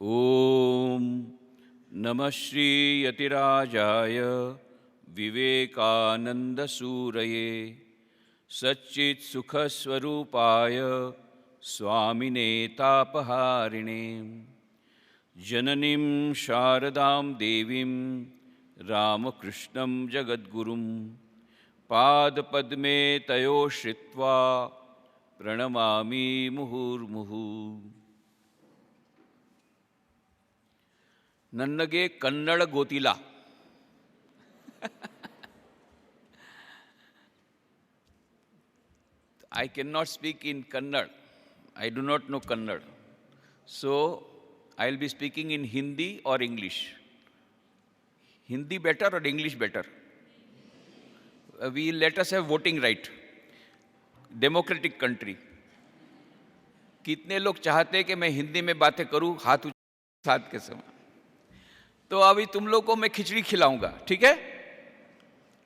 ओम नमः श्री यतिराजाय विवेकानंदसूरये सच्चित्सुखस्वरूपाय स्वामिने तापहारिणे जननीं शारदां देवीं रामकृष्णं जगद्गुरुं पादपद्मे तयो श्रित्वा प्रणमामि मुहुर्मुहुः। नन्नगे Kannada गोतिला I cannot speak in Kannada. I do not know Kannada. So, I will be speaking in Hindi or English. Hindi better or English better? We let us have voting right. Democratic country. कितने लोग चाहते हैं कि मैं हिंदी में बातें करूं हाथ साथ के समय? तो अभी तुम लोग को मैं खिचड़ी खिलाऊंगा, ठीक है?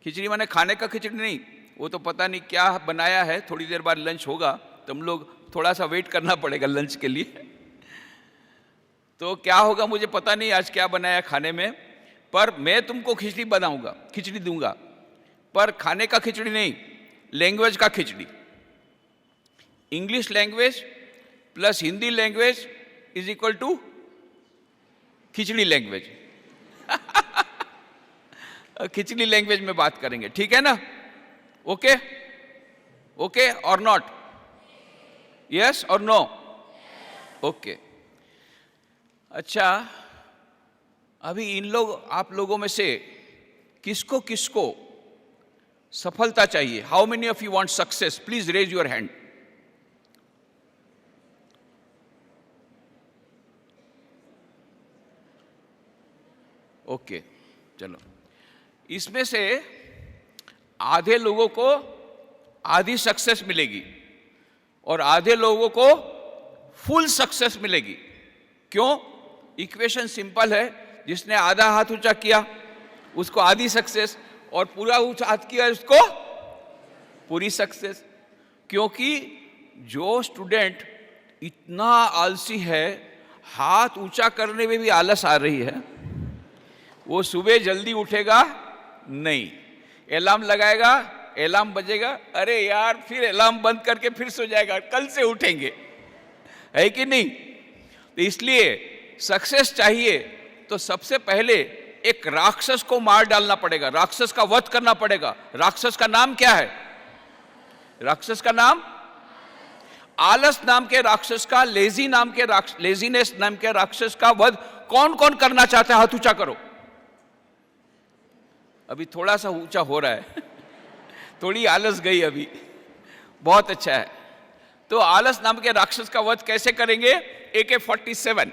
खिचड़ी माने खाने का खिचड़ी नहीं, वो तो पता नहीं क्या बनाया है, थोड़ी देर बाद लंच होगा, तुम लोग थोड़ा सा वेट करना पड़ेगा लंच के लिए। तो क्या होगा मुझे पता नहीं आज क्या बनाया खाने में, पर मैं तुमको खिचड़ी बनाऊंगा, खिचड़ी दूंगा, पर खाने का खिचड़ी नहीं, लैंग्वेज का khichdi. English language plus Hindi language is equal to khichdi language. Khichdi language में बात करेंगे, ठीक है ना? ओके ओके और नॉट? यस और नो? ओके। अच्छा, अभी इन लोग आप लोगों में से किसको किसको सफलता चाहिए? How many of you want success? Please raise your hand. Okay, चलो। इसमें से आधे लोगों को आधी सक्सेस मिलेगी और आधे लोगों को फुल सक्सेस मिलेगी। क्यों? इक्वेशन सिंपल है, जिसने आधा हाथ ऊंचा किया उसको आधी सक्सेस और पूरा ऊंचा हाथ किया उसको पूरी सक्सेस। क्योंकि जो स्टूडेंट इतना आलसी है, हाथ ऊंचा करने में भी आलस आ रही है, वो सुबह जल्दी उठेगा नहीं। अलार्म लगाएगा, अलार्म बजेगा, अरे यार फिर अलार्म बंद करके फिर सो जाएगा, कल से उठेंगे, है कि नहीं? तो इसलिए सक्सेस चाहिए तो सबसे पहले एक राक्षस को मार डालना पड़ेगा, राक्षस का वध करना पड़ेगा। राक्षस का नाम क्या है? राक्षस का नाम आलस नाम के राक्षस का, लेजीनेस नाम के राक्षस का वध कौन कौन करना चाहता है? हाथ ऊंचा करो। अभी थोड़ा सा ऊंचा हो रहा है थोड़ी आलस गई अभी, बहुत अच्छा है। तो आलस नाम के राक्षस का वध कैसे करेंगे? AK-47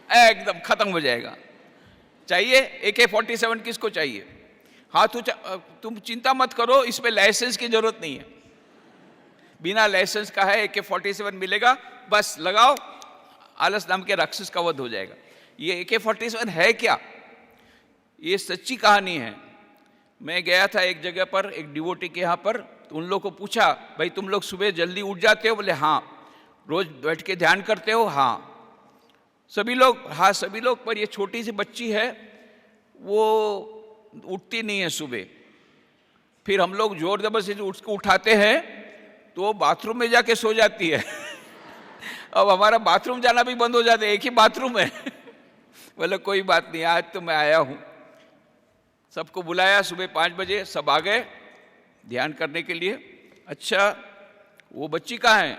एकदम खत्म हो जाएगा। चाहिए AK-47? किसको चाहिए? हाथ ऊंचा। तुम चिंता मत करो, इसमें लाइसेंस की जरूरत नहीं है, बिना लाइसेंस का है AK-47 मिलेगा, बस लगाओ, आलस नाम के राक्षस का वध हो जाएगा। ये AK-47 है क्या? ये सच्ची कहानी है। मैं गया था एक जगह पर, एक डिवोटी के यहाँ पर, तो उन लोगों को पूछा, भाई तुम लोग सुबह जल्दी उठ जाते हो? बोले हाँ। रोज बैठ के ध्यान करते हो? हाँ। सभी लोग? हाँ सभी लोग। पर ये छोटी सी बच्ची है, वो उठती नहीं है सुबह। फिर हम लोग जोर जबरदस्ती उसको उठाते हैं तो वो बाथरूम में जाके सो जाती है अब हमारा बाथरूम जाना भी बंद हो जाता है, एक ही बाथरूम है बोले कोई बात नहीं, आज तो मैं आया हूँ। सबको बुलाया, सुबह 5 बजे सब आ गए ध्यान करने के लिए। अच्छा, वो बच्ची कहाँ है?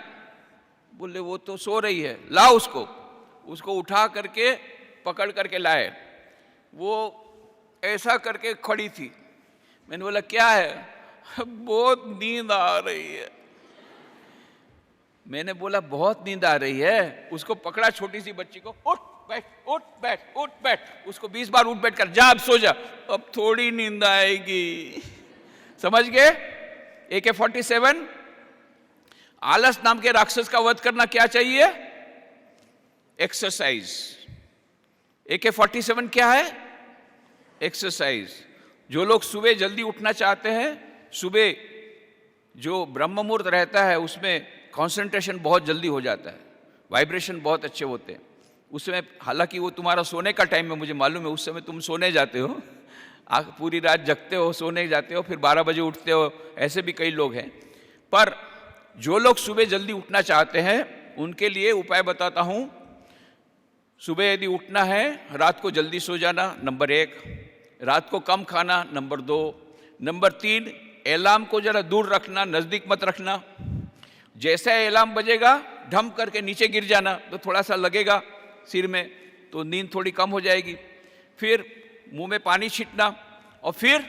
बोले वो तो सो रही है। लाओ उसको उठा करके पकड़ करके लाए। वो ऐसा करके खड़ी थी। मैंने बोला क्या है? बहुत नींद आ रही है। मैंने बोला बहुत नींद आ रही है? उसको पकड़ा, छोटी सी बच्ची को, उठ बैठ उठ बैठ उठ बैठ, उसको 20 बार उठ बैठ कर, जा अब सो जा, अब थोड़ी नींद आएगी। समझ गए? AK-47 आलस नाम के राक्षस का वध करना क्या चाहिए? एक्सरसाइज। AK-47 क्या है? एक्सरसाइज। जो लोग सुबह जल्दी उठना चाहते हैं, सुबह जो ब्रह्म मुहूर्त रहता है उसमें कंसंट्रेशन बहुत जल्दी हो जाता है, वाइब्रेशन बहुत अच्छे होते हैं। उस समय, हालांकि वो तुम्हारा सोने का टाइम है, मुझे मालूम है, उस समय तुम सोने जाते हो, पूरी रात जगते हो, सोने जाते हो, फिर 12 बजे उठते हो, ऐसे भी कई लोग हैं। पर जो लोग सुबह जल्दी उठना चाहते हैं उनके लिए उपाय बताता हूं। सुबह यदि उठना है, रात को जल्दी सो जाना, नंबर 1। रात को कम खाना, नंबर 2। नंबर 3, अलार्म को जरा दूर रखना, नज़दीक मत रखना। जैसे अलार्म बजेगा ढम करके नीचे गिर जाना, तो थोड़ा सा लगेगा सिर में, तो नींद थोड़ी कम हो जाएगी। फिर मुंह में पानी छींटना, और फिर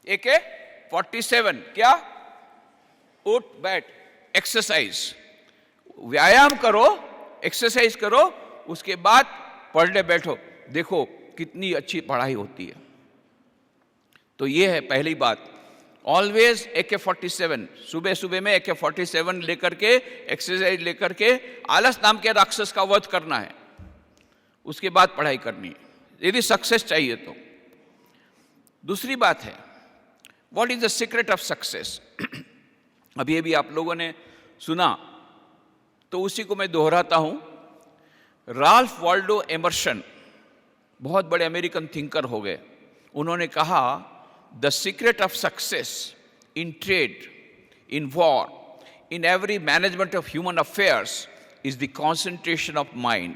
AK-47 क्या, उठ बैठ, एक्सरसाइज, व्यायाम करो, एक्सरसाइज करो, उसके बाद पढ़ने बैठो। देखो कितनी अच्छी पढ़ाई होती है। तो ये है पहली बात, ऑलवेज AK-47, सुबह सुबह में AK-47 लेकर के, एक्सरसाइज लेकर के आलस नाम के राक्षस का वध करना है, उसके बाद पढ़ाई करनी है, यदि सक्सेस चाहिए तो। दूसरी बात है, what is the secret of success. अभी अभी आप लोगों ने सुना, तो उसी को मैं दोहराता हूं। राल्फ वाल्डो एमर्सन, बहुत बड़े अमेरिकन थिंकर हो गए, उन्होंने कहा, the secret of success in trade, in war, in every management of human affairs is the concentration of mind.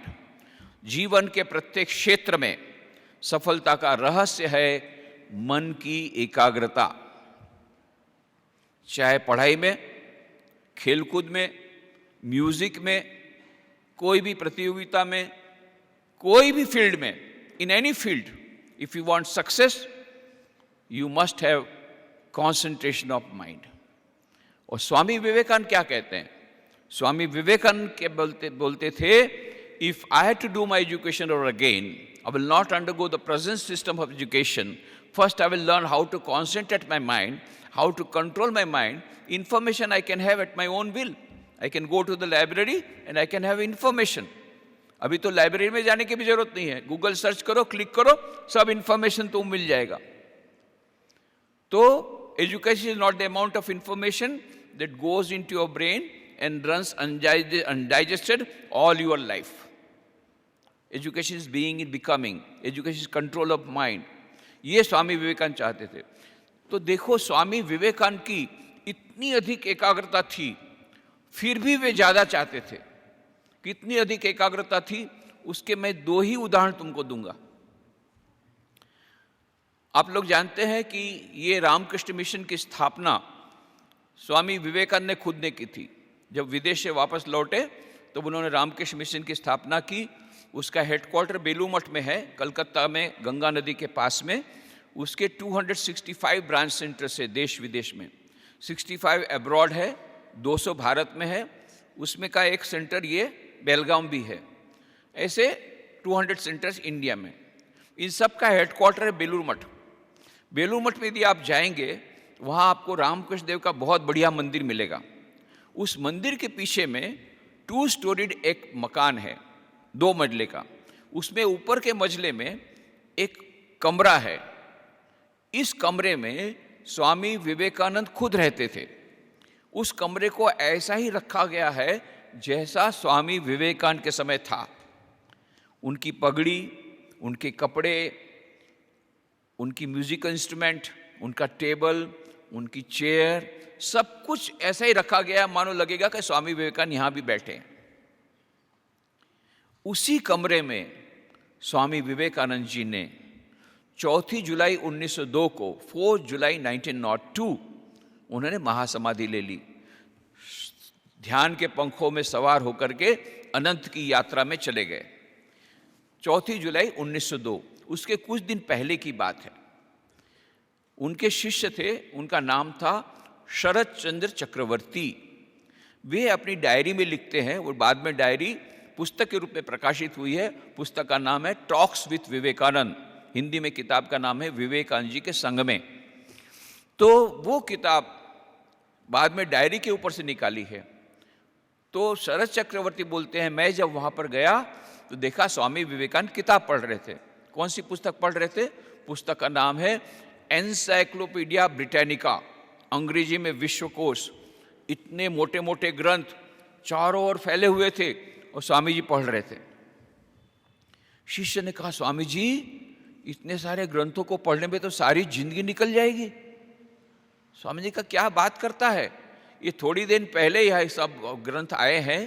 जीवन के प्रत्येक क्षेत्र में सफलता का रहस्य है मन की एकाग्रता। चाहे पढ़ाई में, खेलकूद में, म्यूजिक में, कोई भी प्रतियोगिता में, कोई भी फील्ड में, in any field, if you want success you must have concentration of mind. और स्वामी विवेकानंद क्या कहते हैं? स्वामी विवेकानंद के बोलते थे, if I had to do my education over again, I will not undergo the present system of education. First, I will learn how to concentrate my mind, how to control my mind. Information I can have at my own will. I can go to the library and I can have information. अभी तो library में जाने की भी जरूरत नहीं है, Google search करो, क्लिक करो, सब इंफॉर्मेशन तो मिल जाएगा। तो education is not the amount of information that goes into your brain and runs undigested all your life. Education is being and becoming. Education is control of mind. ये स्वामी विवेकानंद चाहते थे। तो देखो, स्वामी विवेकानंद की इतनी अधिक एकाग्रता थी, फिर भी वे ज़्यादा चाहते थे। कितनी अधिक एकाग्रता थी, उसके मैं 2 ही उदाहरण तुमको दूंगा। आप लोग जानते हैं कि ये रामकृष्ण मिशन की स्थापना स्वामी विवेकानंद ने खुद ने की थी। जब विदेश से वापस लौटे तो उन्होंने रामकृष्ण मिशन की स्थापना की। उसका हेडक्वार्टर बेलूमठ में है, कलकत्ता में, गंगा नदी के पास में। उसके 265 ब्रांच सेंटर से देश विदेश में, 65 अब्रॉड है, 200 भारत में है। उसमें का एक सेंटर ये बेलगाम भी है। ऐसे 200 सेंटर्स इंडिया में। इन सब का हेडक्वार्टर है बेलूर मठ। बेलूर मठ में यदि आप जाएंगे, वहाँ आपको रामकृष्ण देव का बहुत बढ़िया मंदिर मिलेगा। उस मंदिर के पीछे में 2 स्टोरीड एक मकान है, 2 मंजिले का। उसमें ऊपर के मंजिले में एक कमरा है। इस कमरे में स्वामी विवेकानंद खुद रहते थे। उस कमरे को ऐसा ही रखा गया है जैसा स्वामी विवेकानंद के समय था। उनकी पगड़ी, उनके कपड़े, उनकी म्यूजिकल इंस्ट्रूमेंट, उनका टेबल, उनकी चेयर, सब कुछ ऐसा ही रखा गया, मानो लगेगा कि स्वामी विवेकानंद यहां भी बैठे हैं। उसी कमरे में स्वामी विवेकानंद जी ने 4 जुलाई 1902 को 4 जुलाई 1902 उन्होंने महासमाधि ले ली। ध्यान के पंखों में सवार होकर के अनंत की यात्रा में चले गए। 4 जुलाई 1902, उसके कुछ दिन पहले की बात है। उनके शिष्य थे, उनका नाम था शरद चंद्र चक्रवर्ती। वे अपनी डायरी में लिखते हैं, और बाद में डायरी पुस्तक के रूप में प्रकाशित हुई है। पुस्तक का नाम है टॉक्स विथ विवेकानंद, हिंदी में किताब का नाम है विवेकानंद जी के संग में। तो वो किताब बाद में डायरी के ऊपर से निकाली है। तो शरद चक्रवर्ती बोलते हैं, मैं जब वहाँ पर गया तो देखा स्वामी विवेकानंद किताब पढ़ रहे थे। कौन सी पुस्तक पढ़ रहे थे? पुस्तक का नाम है एनसाइक्लोपीडिया ब्रिटानिका, अंग्रेजी में विश्वकोश। इतने मोटे मोटे ग्रंथ चारों ओर फैले हुए थे और स्वामी जी पढ़ रहे थे। शिष्य ने कहा, स्वामी जी इतने सारे ग्रंथों को पढ़ने में तो सारी जिंदगी निकल जाएगी। स्वामी जी का क्या बात करता है, ये थोड़ी दिन पहले यह सब ग्रंथ आए हैं,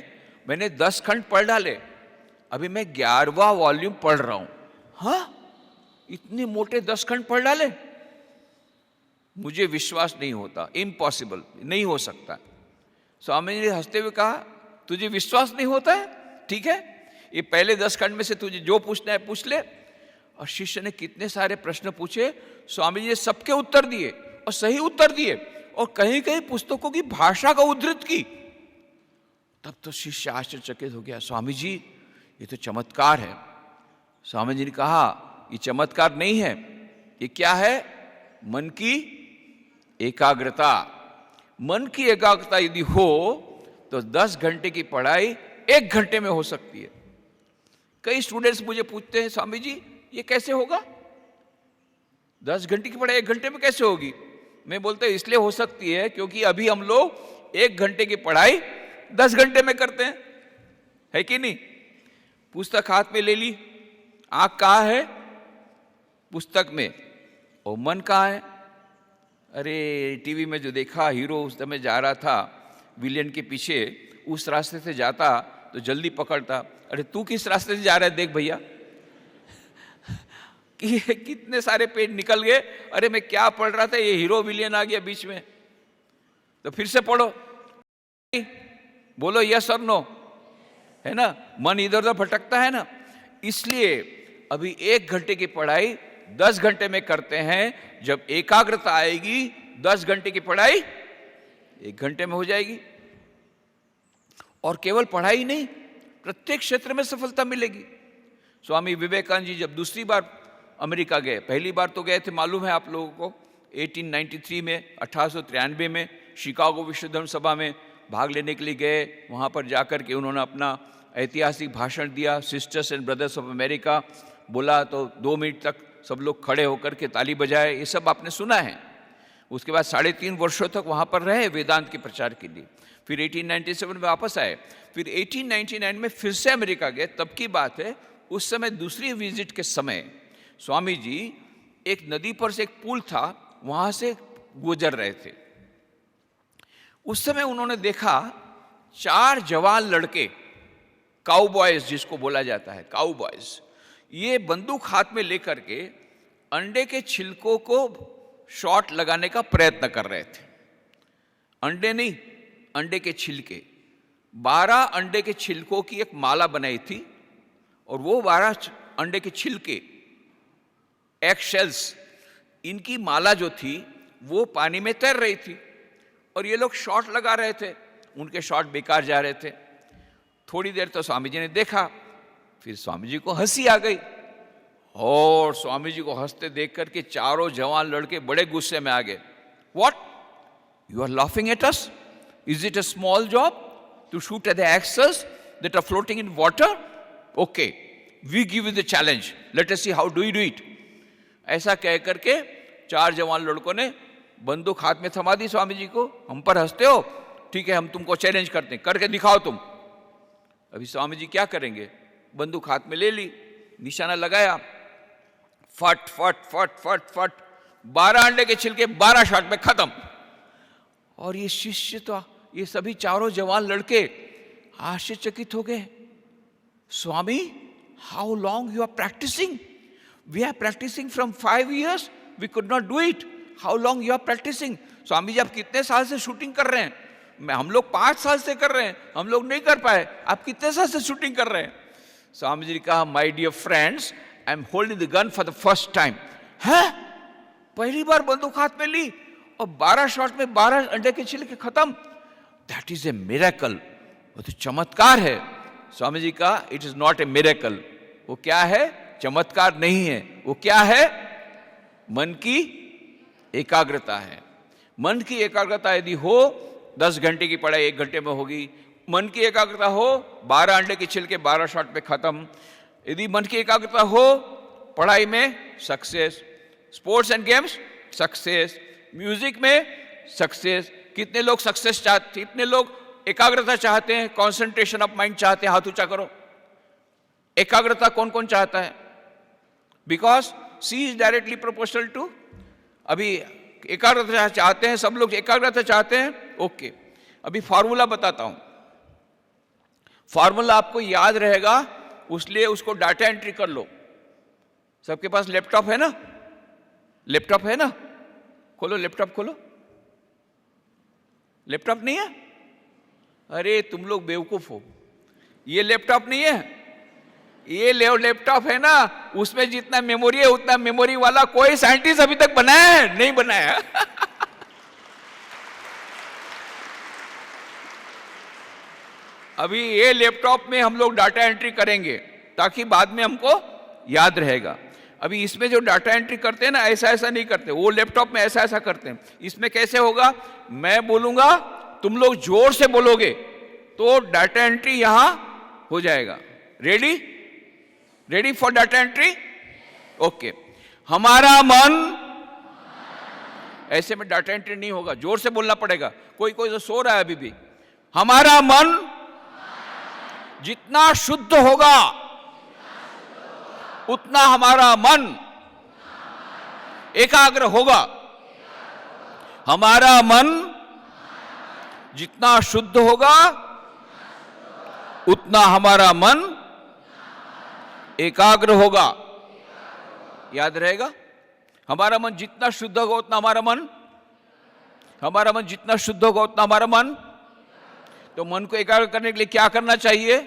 मैंने 10 खंड पढ़ डाले, अभी मैं 11वां वॉल्यूम पढ़ रहा हूं। हाँ, इतने मोटे 10 खंड पढ़ डाले, मुझे विश्वास नहीं होता, इम्पॉसिबल, नहीं हो सकता। स्वामी जी ने हंसते हुए कहा, तुझे विश्वास नहीं होता है, ठीक है, ये पहले 10 खंड में से तुझे जो पूछना है पूछ ले। और शिष्य ने कितने सारे प्रश्न पूछे, स्वामी जी ने सबके उत्तर दिए और सही उत्तर दिए, और कहीं कहीं पुस्तकों की भाषा का उद्धृत की। तब तो शिष्य आश्चर्यचकित हो गया, स्वामी जी ये तो चमत्कार है। स्वामी जी ने कहा, ये चमत्कार नहीं है, ये क्या है, मन की एकाग्रता। मन की एकाग्रता यदि हो तो 10 घंटे की पढ़ाई 1 घंटे में हो सकती है। कई स्टूडेंट्स मुझे पूछते हैं, स्वामी जी ये कैसे होगा, 10 घंटे की पढ़ाई 1 घंटे में कैसे होगी। मैं बोलता हूं इसलिए हो सकती है क्योंकि अभी हम लोग 1 घंटे की पढ़ाई 10 घंटे में करते हैं, है कि नहीं। पुस्तक हाथ में ले ली, आंख कहाँ है, पुस्तक में, और मन कहाँ है। अरे टीवी में जो देखा, हीरो उस समय जा रहा था विलेन के पीछे, उस रास्ते से जाता तो जल्दी पकड़ता, अरे तू किस रास्ते से जा रहा है देख भैया। कि कितने सारे पेज निकल गए, अरे मैं क्या पढ़ रहा था, ये हीरो विलेन आ गया बीच में, तो फिर से पढ़ो, बोलो यस और नो, है ना, मन इधर उधर भटकता है ना। इसलिए अभी 1 घंटे की पढ़ाई 10 घंटे में करते हैं, जब एकाग्रता आएगी 10 घंटे की पढ़ाई 1 घंटे में हो जाएगी। और केवल पढ़ाई नहीं, प्रत्येक क्षेत्र में सफलता मिलेगी। स्वामी विवेकानंद जी जब दूसरी बार अमेरिका गए, पहली बार तो गए थे मालूम है आप लोगों को 1893 में, 1893 में शिकागो विश्व धर्म सभा में भाग लेने के लिए गए। वहाँ पर जाकर के उन्होंने अपना ऐतिहासिक भाषण दिया, sisters and brothers of America बोला, तो 2 मिनट तक सब लोग खड़े होकर के ताली बजाए, ये सब आपने सुना है। उसके बाद 3.5 वर्षों तक वहाँ पर रहे वेदांत के प्रचार के लिए। फिर 1897 में वापस आए, फिर 1899 में फिर से अमेरिका गए। तब की बात है, उस समय दूसरी विजिट के समय स्वामी जी एक नदी पर से एक पुल था, वहाँ से गुजर रहे थे। उस समय उन्होंने देखा 4 जवान लड़के, काउबॉयज जिसको बोला जाता है, काउबॉयज, ये बंदूक हाथ में लेकर के अंडे के छिलकों को शॉट लगाने का प्रयत्न कर रहे थे। अंडे नहीं, अंडे के छिलके, 12 अंडे के छिलकों की एक माला बनाई थी, और वो 12 अंडे के छिलके, एग शेल्स, इनकी माला जो थी वो पानी में तैर रही थी, और ये लोग शॉट लगा रहे थे, उनके शॉट बेकार जा रहे थे। थोड़ी देर तो स्वामी जी ने देखा, फिर स्वामी जी को हंसी आ गई, और स्वामी जी को हंसते देख करके चारों जवान लड़के बड़े गुस्से में आ गए। What, you are laughing at us, is it a small job to shoot at the eggs that are floating in water, okay we give you the challenge, let us see how do you do it. ऐसा कह करके 4 जवान लड़कों ने बंदूक हाथ में थमा दी स्वामी जी को, हम पर हंसते हो, ठीक है हम तुमको चैलेंज करते हैं, करके दिखाओ तुम। अभी स्वामी जी क्या करेंगे, बंदूक हाथ में ले ली, निशाना लगाया, फट फट फट फट फट, 12 अंडे के छिलके 12 शॉट में खत्म। और ये शिष्य तो, ये सभी चारों जवान लड़के आश्चर्यचकित हो गए, Swami how long you are practicing, we are practicing from 5 years, we could not do it, how long you are practicing. Swami ji आप कितने साल से शूटिंग कर रहे हैं, हम लोग 5 साल से कर रहे हैं, हम लोग नहीं कर पाए, आप कितने साल से शूटिंग कर रहे हैं। स्वामी जी ने कहा, my dear friends, I am holding the gun for the first time. है, पहली बार बंदूक हाथ में ली और 12 शॉट में 12 अंडे के छिलके खत्म, दैट इज ए मिरेकल, वो तो चमत्कार है। स्वामी जी का it is not a miracle, वो क्या है, चमत्कार नहीं है, वो क्या है, मन की एकाग्रता है। मन की एकाग्रता यदि हो 10 घंटे की पढ़ाई 1 घंटे में होगी, मन की एकाग्रता हो 12 अंडे के छिलके 12 शॉट में खत्म। यदि मन की एकाग्रता हो पढ़ाई में success, sports and games success, music में सक्सेस। कितने लोग सक्सेस चाहते, कितने लोग एकाग्रता चाहते हैं, कॉन्सेंट्रेशन ऑफ माइंड चाहते हैं, हाथ ऊंचा करो। एकाग्रता कौन कौन चाहता है? Because C is directly proportional to, अभी एकाग्रता चाहते हैं, सब लोग एकाग्रता चाहते हैं। ओके, अभी फॉर्मूला बताता हूं। फॉर्मूला आपको याद रहेगा, उसलिए उसको डाटा एंट्री कर लो। सबके पास लैपटॉप है ना? लैपटॉप है ना? खोलो लैपटॉप, खोलो। लैपटॉप नहीं है? अरे तुम लोग बेवकूफ हो, ये लैपटॉप नहीं है, ये लैपटॉप है ना, उसमें जितना मेमोरी है उतना मेमोरी वाला कोई साइंटिस्ट अभी तक बनाया है? नहीं बनाया। अभी ये लैपटॉप में हम लोग डाटा एंट्री करेंगे ताकि बाद में हमको याद रहेगा। अभी इसमें जो डाटा एंट्री करते हैं ना, ऐसा ऐसा नहीं करते, वो लैपटॉप में ऐसा ऐसा करते हैं। इसमें कैसे होगा? मैं बोलूंगा, तुम लोग जोर से बोलोगे तो डाटा एंट्री यहां हो जाएगा। Ready? Ready for data entry? Okay. हमारा मन, ऐसे में डाटा एंट्री नहीं होगा, जोर से बोलना पड़ेगा। कोई कोई तो सो रहा है अभी भी। हमारा मन जितना शुद्ध होगा उतना हमारा मन एकाग्र होगा। हमारा मन जितना शुद्ध होगा उतना हमारा मन एकाग्र होगा। याद रहेगा? हमारा मन जितना शुद्ध होगा उतना हमारा मन, हमारा मन जितना शुद्ध होगा उतना हमारा मन। तो मन को एकाग्र करने के लिए क्या करना चाहिए?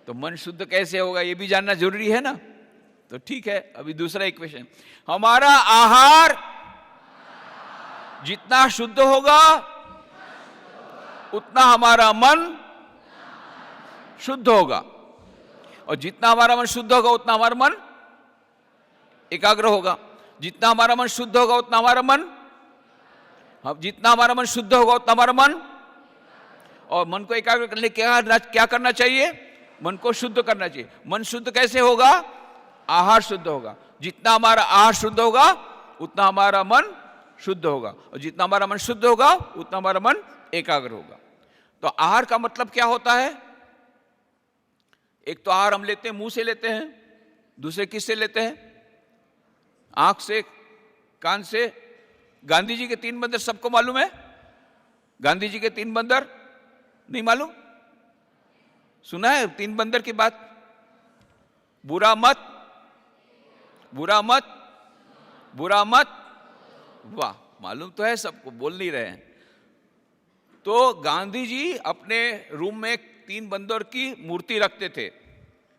तो मन शुद्ध कैसे होगा ये भी जानना जरूरी है ना। तो ठीक है, अभी दूसरा इक्वेशन। हमारा आहार जितना शुद्ध होगा उतना हमारा मन शुद्ध होगा, और जितना हमारा मन शुद्ध होगा उतना हमारा मन एकाग्र होगा। जितना हमारा मन शुद्ध होगा उतना हमारा मन, जितना हमारा मन शुद्ध होगा उतना हमारा मन। और मन को एकाग्र करने क्या करना चाहिए? मन को शुद्ध करना चाहिए। मन शुद्ध कैसे होगा? आहार शुद्ध होगा। जितना हमारा आहार शुद्ध होगा उतना हमारा मन शुद्ध होगा, और जितना हमारा मन शुद्ध होगा उतना हमारा मन एकाग्र होगा। तो आहार का मतलब क्या होता है? एक तो आहार हम लेते हैं, मुंह से लेते हैं, दूसरे किससे लेते हैं? आंख से, कान से। गांधी जी के 3 बंदर सबको मालूम है? गांधी जी के 3 बंदर नहीं मालूम? सुना है 3 बंदर की बात? बुरा मत, बुरा मत, बुरा मत। वाह, मालूम तो है सबको, बोल नहीं रहे हैं। तो गांधी जी अपने रूम में 3 बंदर की मूर्ति रखते थे।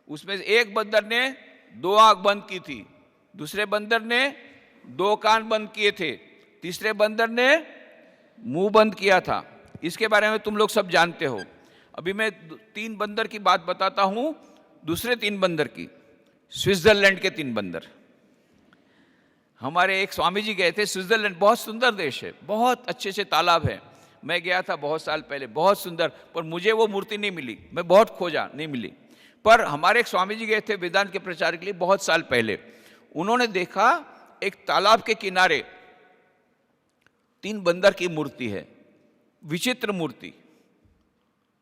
उसमें एक बंदर ने 2 आंख बंद की थी, दूसरे बंदर ने 2 कान बंद किए थे, तीसरे बंदर ने मुंह बंद किया था। इसके बारे में तुम लोग सब जानते हो। अभी मैं 3 बंदर की बात बताता हूं, दूसरे 3 बंदर की। स्विट्जरलैंड के 3 बंदर। हमारे एक स्वामी जी गए थे स्विट्जरलैंड, बहुत सुंदर देश है, बहुत अच्छे अच्छे तालाब है। मैं गया था बहुत साल पहले, बहुत सुंदर, पर मुझे वो मूर्ति नहीं मिली। मैं बहुत खोजा, नहीं मिली। पर हमारे एक स्वामी जी गए थे वेदांत के प्रचार के लिए बहुत साल पहले। उन्होंने देखा एक तालाब के किनारे 3 बंदर की मूर्ति है, विचित्र मूर्ति।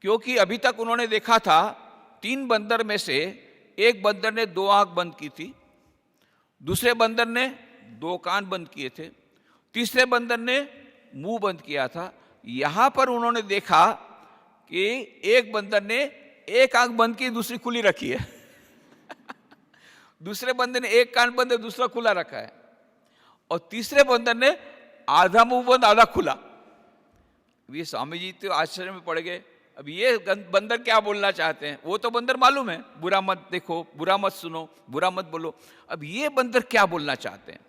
क्योंकि अभी तक उन्होंने देखा था 3 बंदर में से एक बंदर ने 2 आंख बंद की थी, दूसरे बंदर ने 2 कान बंद किए थे, तीसरे बंदर ने मुंह बंद किया था। यहां पर उन्होंने देखा कि एक बंदर ने 1 आंख बंद की, दूसरी खुली रखी है। दूसरे बंदर ने 1 कान बंद है, दूसरा खुला रखा है, और तीसरे बंदर ने आधा मुंह बंद आधा खुला। ये स्वामी जी तो आश्चर्य में पड़ गए। अब ये बंदर क्या बोलना चाहते हैं? वो तो बंदर मालूम है, बुरा मत देखो, बुरा मत सुनो, बुरा मत बोलो। अब ये बंदर क्या बोलना चाहते हैं?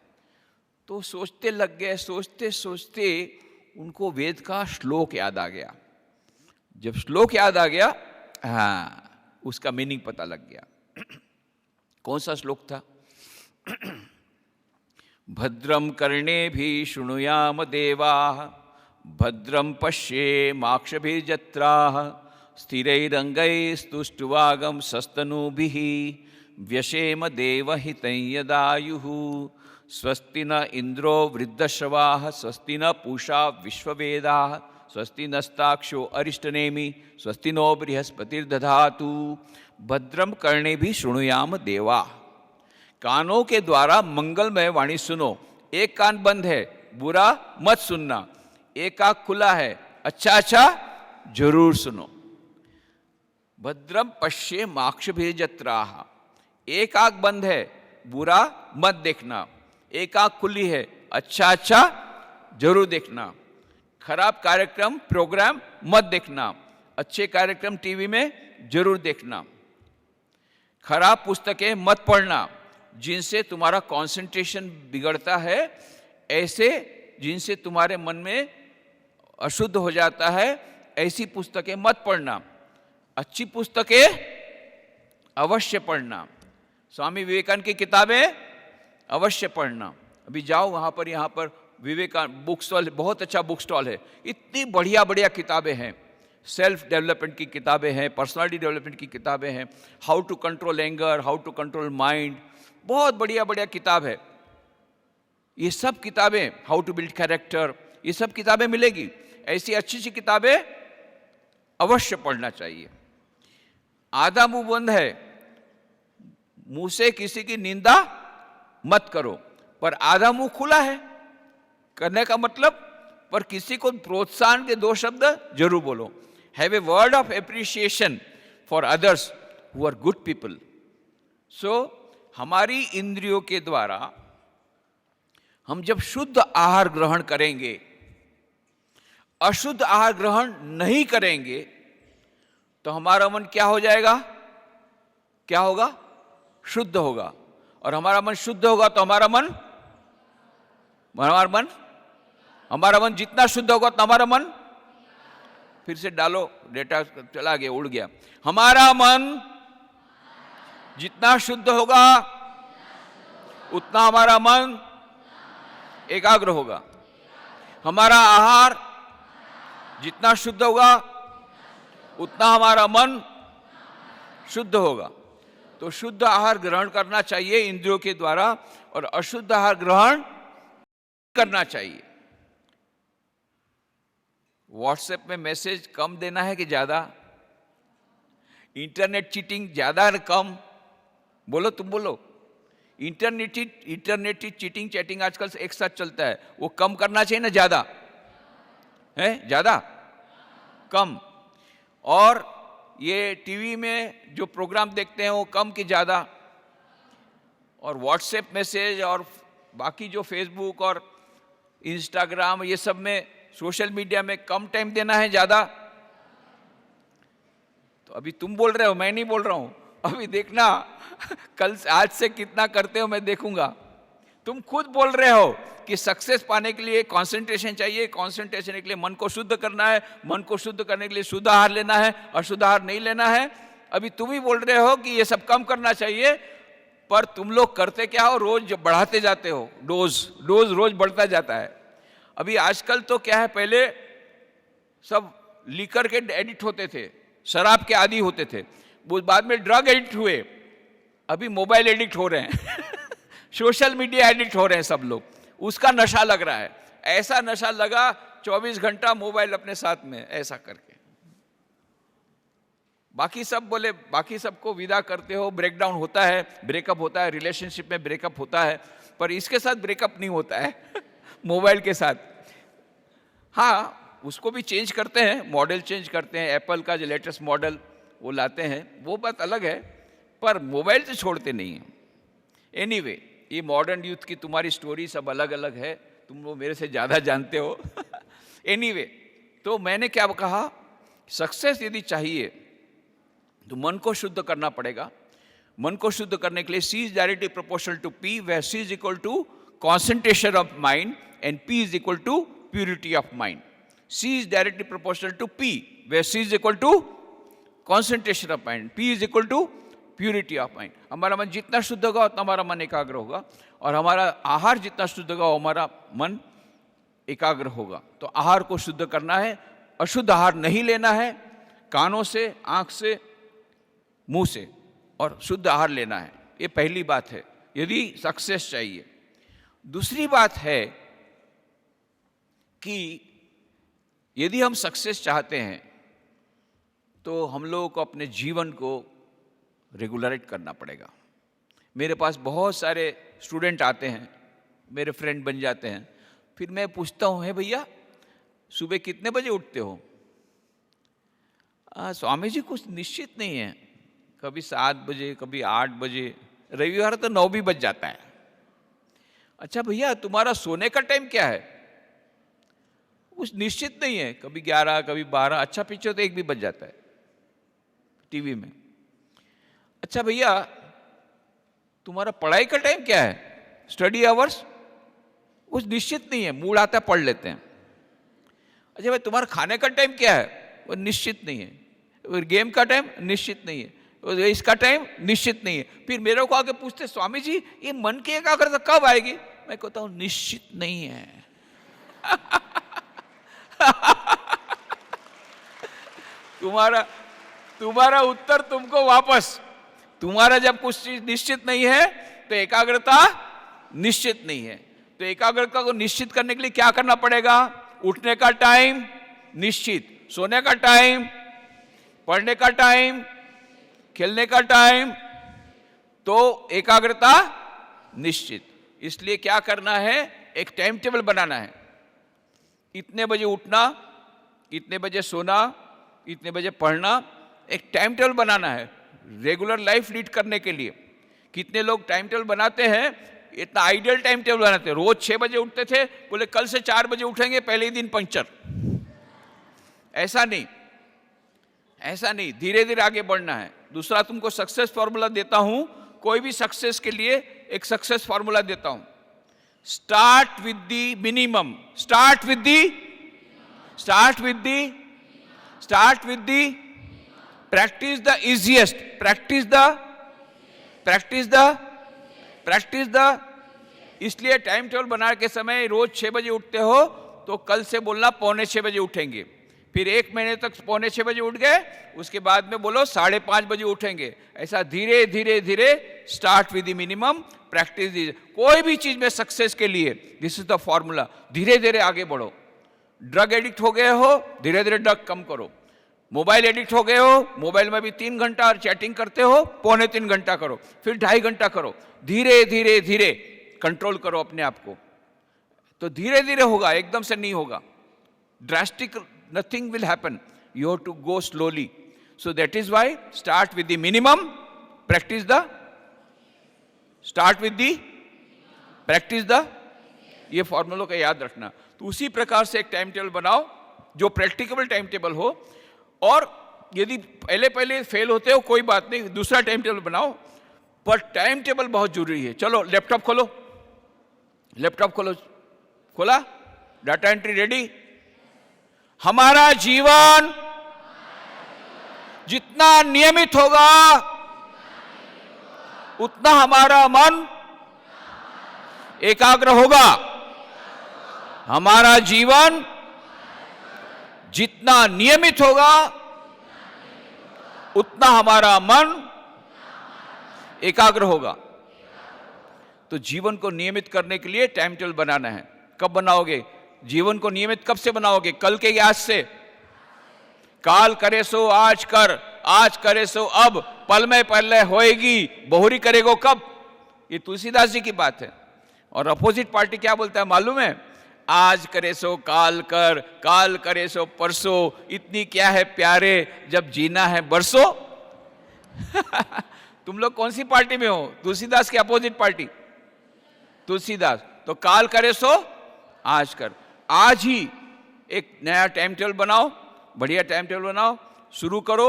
तो सोचते लग गए। सोचते सोचते उनको वेद का श्लोक याद आ गया। जब श्लोक याद आ गया, हाँ, उसका मीनिंग पता लग गया। कौन सा श्लोक था? भद्रम कर्णेभिः शृणुयाम देवाः, भद्रम पश्येमाक्षभिर्जत्राः, स्थिरैरङ्गैस्तुष्टुवागं सस्तनूभिः, व्यशेम देवहितं यदायुः। स्वस्ति न इंद्रो वृद्धश्रवाः, स्वस्ति न पूषा विश्ववेदाः, स्वस्ति नस्ताक्षो अरिष्टनेमि स्वस्ति नो बृहस्पतिर्दधातु भद्रम कर्णे भी शृणुयाम देवा। कानों के द्वारा मंगलमय वाणी सुनो। एक कान बंद है, बुरा मत सुनना। एक आंख खुला है, अच्छा अच्छा जरूर सुनो। भद्रम पश्ये माक्षभिर्जत्राः। एक आंख बंद है, बुरा मत देखना। एक आंख खुली है, अच्छा अच्छा जरूर देखना। खराब कार्यक्रम प्रोग्राम मत देखना, अच्छे कार्यक्रम टीवी में जरूर देखना। खराब पुस्तकें मत पढ़ना जिनसे तुम्हारा कंसंट्रेशन बिगड़ता है, ऐसे जिनसे तुम्हारे मन में अशुद्ध हो जाता है, ऐसी पुस्तकें मत पढ़ना। अच्छी पुस्तकें अवश्य पढ़ना। स्वामी विवेकानंद की किताबें अवश्य पढ़ना। अभी जाओ वहाँ पर, यहाँ पर विवेकानंद बुक स्टॉल, बहुत अच्छा बुक स्टॉल है। इतनी बढ़िया बढ़िया किताबें हैं। सेल्फ डेवलपमेंट की किताबें हैं, पर्सनालिटी डेवलपमेंट की किताबें हैं, how to control anger, how to control mind, बहुत बढ़िया बढ़िया किताब है। ये सब किताबें, हाउ टू बिल्ड कैरेक्टर, ये सब किताबें मिलेगी। ऐसी अच्छी अच्छी किताबें अवश्य पढ़ना चाहिए। आधा मुंह बंद है, मुंह से किसी की निंदा मत करो, पर आधा मुंह खुला है, करने का मतलब पर किसी को प्रोत्साहन के 2 शब्द जरूर बोलो। Have a word of appreciation for others who are good people. So हमारी इंद्रियों के द्वारा हम जब शुद्ध आहार ग्रहण करेंगे, अशुद्ध आहार ग्रहण नहीं करेंगे, तो हमारा मन क्या हो जाएगा? क्या होगा? शुद्ध होगा। और हमारा मन शुद्ध होगा तो हमारा मन जितना शुद्ध होगा तो हमारा मन, फिर से डालो, डेटा चला गया, उड़ गया। हमारा मन जितना शुद्ध होगा उतना हमारा मन एकाग्र होगा। हमारा आहार जितना शुद्ध होगा उतना हमारा मन शुद्ध होगा। तो शुद्ध आहार ग्रहण करना चाहिए इंद्रियों के द्वारा, और अशुद्ध आहार ग्रहण करना चाहिए। व्हाट्सएप में मैसेज कम देना है कि ज्यादा? इंटरनेट चीटिंग ज्यादा या कम? बोलो, तुम बोलो। इंटरनेट चीटिंग चैटिंग आजकल एक साथ चलता है, वो कम करना चाहिए ना ज्यादा? है ज्यादा? कम। और ये टीवी में जो प्रोग्राम देखते हैं वो कम कि ज्यादा? और व्हाट्सएप मैसेज और बाकी जो फेसबुक और इंस्टाग्राम ये सब में, सोशल मीडिया में कम टाइम देना है ज्यादा? तो अभी तुम बोल रहे हो, मैं नहीं बोल रहा हूं। अभी देखना कल आज से कितना करते हो मैं देखूंगा। तुम खुद बोल रहे हो कि सक्सेस पाने के लिए कंसंट्रेशन चाहिए, कंसंट्रेशन के लिए मन को शुद्ध करना है, मन को शुद्ध करने के लिए शुद्ध आहार लेना है, अशुद्ध आहार नहीं लेना है। अभी तुम ही बोल रहे हो कि ये सब कम करना चाहिए, पर तुम लोग करते क्या हो? रोज बढ़ाते जाते हो, डोज रोज बढ़ता जाता है। अभी आजकल तो क्या है, पहले सब लीकर के एडिक्ट होते थे, शराब के आदी होते थे, वो बाद में ड्रग एडिक्ट हुए, अभी मोबाइल एडिक्ट हो रहे हैं सोशल मीडिया एडिक्ट हो रहे हैं सब लोग, उसका नशा लग रहा है। ऐसा नशा लगा 24 घंटा मोबाइल अपने साथ में, ऐसा करके। बाकी सब बोले, बाकी सबको विदा करते हो, ब्रेकडाउन होता है, ब्रेकअप होता है, रिलेशनशिप में ब्रेकअप होता है, पर इसके साथ ब्रेकअप नहीं होता है मोबाइल के साथ। हाँ, उसको भी चेंज करते हैं, मॉडल चेंज करते हैं, एप्पल का जो लेटेस्ट मॉडल वो लाते हैं, वो बात अलग है, पर मोबाइल से छोड़ते नहीं हैं। एनीवे, ये मॉडर्न यूथ की तुम्हारी स्टोरी सब अलग अलग है, तुम लोग मेरे से ज़्यादा जानते हो एनीवे, तो मैंने क्या कहा, सक्सेस यदि चाहिए तो मन को शुद्ध करना पड़ेगा। मन को शुद्ध करने के लिए C is directly proportional to P, where C is equal to concentration of mind and P is equal to purity of mind. C is directly proportional to P, where C is equal to concentration of mind, P is equal to purity of mind. हमारा मन जितना शुद्ध होगा उतना हमारा मन एकाग्र होगा, और हमारा आहार जितना शुद्ध होगा हमारा मन एकाग्र होगा। तो आहार को शुद्ध करना है, अशुद्ध आहार नहीं लेना है, कानों से, आंख से, मुंह से, और शुद्ध आहार लेना है। ये पहली बात है यदि सक्सेस चाहिए। दूसरी बात है कि यदि हम सक्सेस चाहते हैं तो हम लोगों को अपने जीवन को रेगुलराइज करना पड़ेगा। मेरे पास बहुत सारे स्टूडेंट आते हैं, मेरे फ्रेंड बन जाते हैं, फिर मैं पूछता हूँ, है भैया सुबह कितने बजे उठते हो? स्वामी जी कुछ निश्चित नहीं है, कभी 7 बजे, कभी 8 बजे, रविवार तो 9 भी बज जाता है। अच्छा भैया तुम्हारा सोने का टाइम क्या है? कुछ निश्चित नहीं है, कभी 11, कभी 12, अच्छा पीछे तो 1 भी बज जाता है टीवी में। अच्छा भैया तुम्हारा पढ़ाई का टाइम क्या है? Study hours? कुछ निश्चित नहीं है, मूड आता है पढ़ लेते हैं। अच्छा भाई तुम्हारा खाने का टाइम क्या है? वो निश्चित नहीं है। गेम का टाइम निश्चित नहीं है, इसका टाइम निश्चित नहीं है। फिर मेरे को आके पूछते स्वामी जी ये मन की एकाग्रता कब आएगी? मैं कहता हूं निश्चित नहीं है। तुम्हारा उत्तर तुमको वापस, तुम्हारा जब कुछ चीज निश्चित नहीं है तो एकाग्रता निश्चित नहीं है। तो एकाग्रता को निश्चित करने के लिए क्या करना पड़ेगा? उठने का टाइम निश्चित, सोने का टाइम, पढ़ने का टाइम, खेलने का टाइम, तो एकाग्रता निश्चित। इसलिए क्या करना है? एक टाइम टेबल बनाना है। इतने बजे उठना, इतने बजे सोना, इतने बजे पढ़ना, एक टाइम टेबल बनाना है रेगुलर लाइफ लीड करने के लिए। कितने लोग टाइम टेबल बनाते हैं, इतना आइडियल टाइम टेबल बनाते हैं। रोज 6 बजे उठते थे, बोले कल से 4 बजे उठेंगे, पहले ही दिन पंक्चर। ऐसा नहीं, ऐसा नहीं, धीरे धीरे आगे बढ़ना है। दूसरा तुमको सक्सेस फॉर्मूला देता हूं, कोई भी सक्सेस के लिए एक सक्सेस फॉर्मूला देता हूं। Start with the minimum, start with the practice the easiest, practice the. इसलिए टाइम टेबल बनाने के समय रोज 6 बजे उठते हो तो कल से बोलना 5:45 बजे उठेंगे। फिर 1 महीने तक 5:45 बजे उठ गए, उसके बाद में बोलो 5:30 बजे उठेंगे। ऐसा धीरे धीरे धीरे start with the minimum, practice दी। कोई भी चीज में सक्सेस के लिए दिस इज द फॉर्मूला। धीरे धीरे आगे बढ़ो। ड्रग एडिक्ट हो गए हो, धीरे धीरे ड्रग कम करो। मोबाइल एडिक्ट हो गए हो, मोबाइल में भी 3 घंटा चैटिंग करते हो, 2.25 घंटा करो, फिर 2.5 घंटा करो। धीरे धीरे धीरे कंट्रोल करो अपने आप को। तो धीरे धीरे होगा, एकदम से नहीं होगा। Drastic nothing will happen. You have to go slowly. So that is why start with the minimum, practice the, ये फॉर्मूलों का याद रखना। तो उसी प्रकार से एक टाइम टेबल बनाओ जो प्रैक्टिकेबल टाइम टेबल हो। और यदि पहले फेल होते हो कोई बात नहीं, दूसरा टाइम टेबल बनाओ, पर टाइम टेबल बहुत जरूरी है। चलो लैपटॉप खोलो, खोला, डाटा एंट्री रेडी। हमारा जीवन जितना नियमित होगा उतना हमारा मन एकाग्र होगा। हमारा जीवन जितना नियमित होगा उतना हमारा मन एकाग्र होगा। तो जीवन को नियमित करने के लिए टाइम टेबल बनाना है। कब बनाओगे जीवन को नियमित? कब से बनाओगे? कल के आज से। काल करे सो आज कर, आज करे सो अब, पल में पहले होएगी, बहुरी करेगो कब। ये तुलसीदास जी की बात है। और अपोजिट पार्टी क्या बोलता है मालूम है? आज करे सो काल कर, काल करे सो परसों, इतनी क्या है प्यारे जब जीना है बरसों। तुम लोग कौन सी पार्टी में हो? तुलसीदास की अपोजिट पार्टी, तुलसीदास। तो काल करे सो आज कर। आज ही एक नया टाइम टेबल बनाओ, बढ़िया टाइम टेबल बनाओ, शुरू करो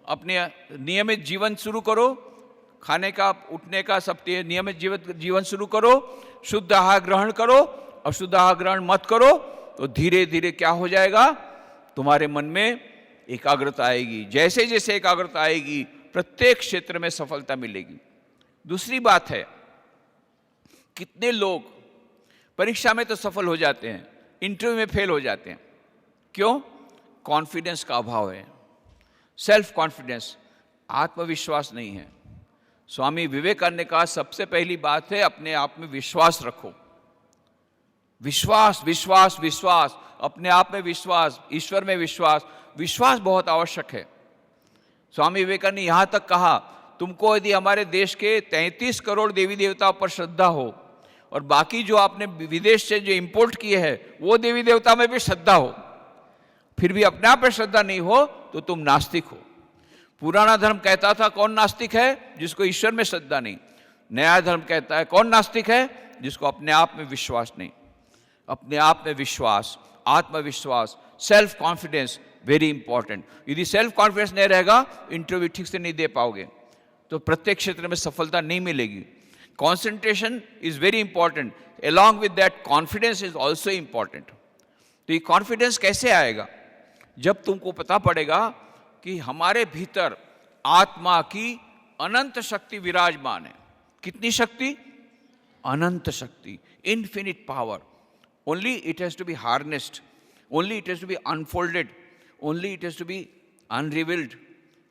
अपने नियमित जीवन शुरू करो। खाने का, उठने का, सब नियमित जीवन शुरू करो। शुद्ध आहार ग्रहण करो, अशुद्ध आहार ग्रहण मत करो। तो धीरे धीरे क्या हो जाएगा? तुम्हारे मन में एकाग्रता आएगी। जैसे जैसे एकाग्रता आएगी प्रत्येक क्षेत्र में सफलता मिलेगी। दूसरी बात है, कितने लोग परीक्षा में तो सफल हो जाते हैं, इंटरव्यू में फेल हो जाते हैं। क्यों? कॉन्फिडेंस का अभाव है, सेल्फ कॉन्फिडेंस, आत्मविश्वास नहीं है। स्वामी विवेकानंद ने कहा सबसे पहली बात है अपने आप में विश्वास रखो। विश्वास विश्वास विश्वास, अपने आप में विश्वास, ईश्वर में विश्वास, विश्वास बहुत आवश्यक है। स्वामी विवेकानंद ने यहां तक कहा, तुमको यदि हमारे देश के 33 करोड़ देवी देवताओं पर श्रद्धा हो और बाकी जो आपने विदेश से जो इंपोर्ट किए हैं वो देवी देवता में भी श्रद्धा हो, फिर भी अपने आप में श्रद्धा नहीं हो तो तुम नास्तिक हो। पुराना धर्म कहता था कौन नास्तिक है? जिसको ईश्वर में श्रद्धा नहीं। नया धर्म कहता है कौन नास्तिक है? जिसको अपने आप में विश्वास नहीं। अपने आप में विश्वास, आत्मविश्वास, सेल्फ कॉन्फिडेंस वेरी इंपॉर्टेंट। यदि सेल्फ कॉन्फिडेंस नहीं रहेगा, इंटरव्यू ठीक से नहीं दे पाओगे, तो प्रत्येक क्षेत्र में सफलता नहीं मिलेगी। Concentration is very important, along with that confidence is also important. तो ये कॉन्फिडेंस कैसे आएगा? जब तुमको पता पड़ेगा कि हमारे भीतर आत्मा की अनंत शक्ति विराजमान है। कितनी शक्ति? अनंत शक्ति, infinite power. Only it has to be harnessed, only it has to be unfolded, only it has to be unrevealed.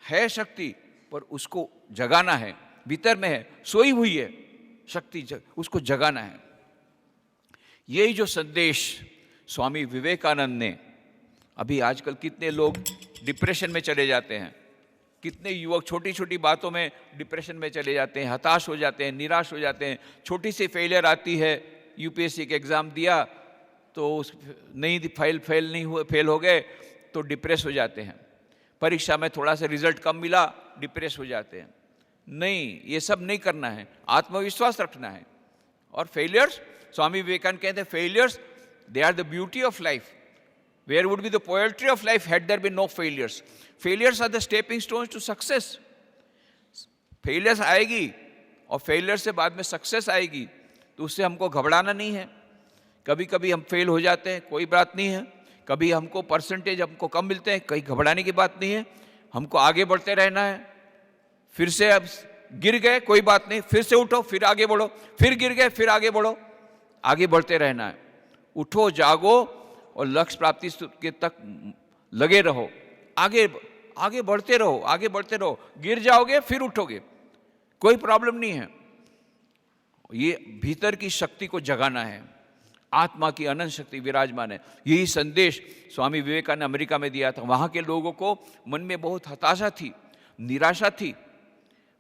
है शक्ति, पर उसको जगाना है। भीतर में है, सोई हुई है शक्ति, उसको जगाना है। यही जो संदेश स्वामी विवेकानंद ने, अभी आजकल कितने लोग डिप्रेशन में चले जाते हैं, कितने युवक छोटी छोटी बातों में डिप्रेशन में चले जाते हैं, हताश हो जाते हैं, निराश हो जाते हैं। छोटी सी फेलियर आती है, यूपीएससी के एग्ज़ाम दिया तो उस नहीं फेल हो गए तो डिप्रेस हो जाते हैं। परीक्षा में थोड़ा सा रिजल्ट कम मिला, डिप्रेस हो जाते हैं। नहीं, ये सब नहीं करना है, आत्मविश्वास रखना है। और फेलियर्स, स्वामी विवेकानंद कहते हैं failures they are the beauty of life. Where would be the poetry of life had there been no failures? Failures are the stepping stones to success. Failures आएगी और failure से बाद में सक्सेस आएगी, तो उससे हमको घबराना नहीं है। कभी कभी हम फेल हो जाते हैं, कोई बात नहीं है। कभी हमको परसेंटेज हमको कम मिलते हैं, कहीं घबराने की बात नहीं है। हमको आगे बढ़ते रहना है। फिर से अब गिर गए, कोई बात नहीं, फिर से उठो, फिर आगे बढ़ो, फिर गिर गए, फिर आगे बढ़ो। आगे बढ़ते रहना है। उठो, जागो और लक्ष्य प्राप्ति के तक लगे रहो। आगे आगे बढ़ते रहो, आगे बढ़ते रहो। गिर जाओगे फिर उठोगे, कोई प्रॉब्लम नहीं है। ये भीतर की शक्ति को जगाना है। आत्मा की अनंत शक्ति विराजमान है। यही संदेश स्वामी विवेकानंद ने अमेरिका में दिया था। वहाँ के लोगों को मन में बहुत हताशा थी, निराशा थी।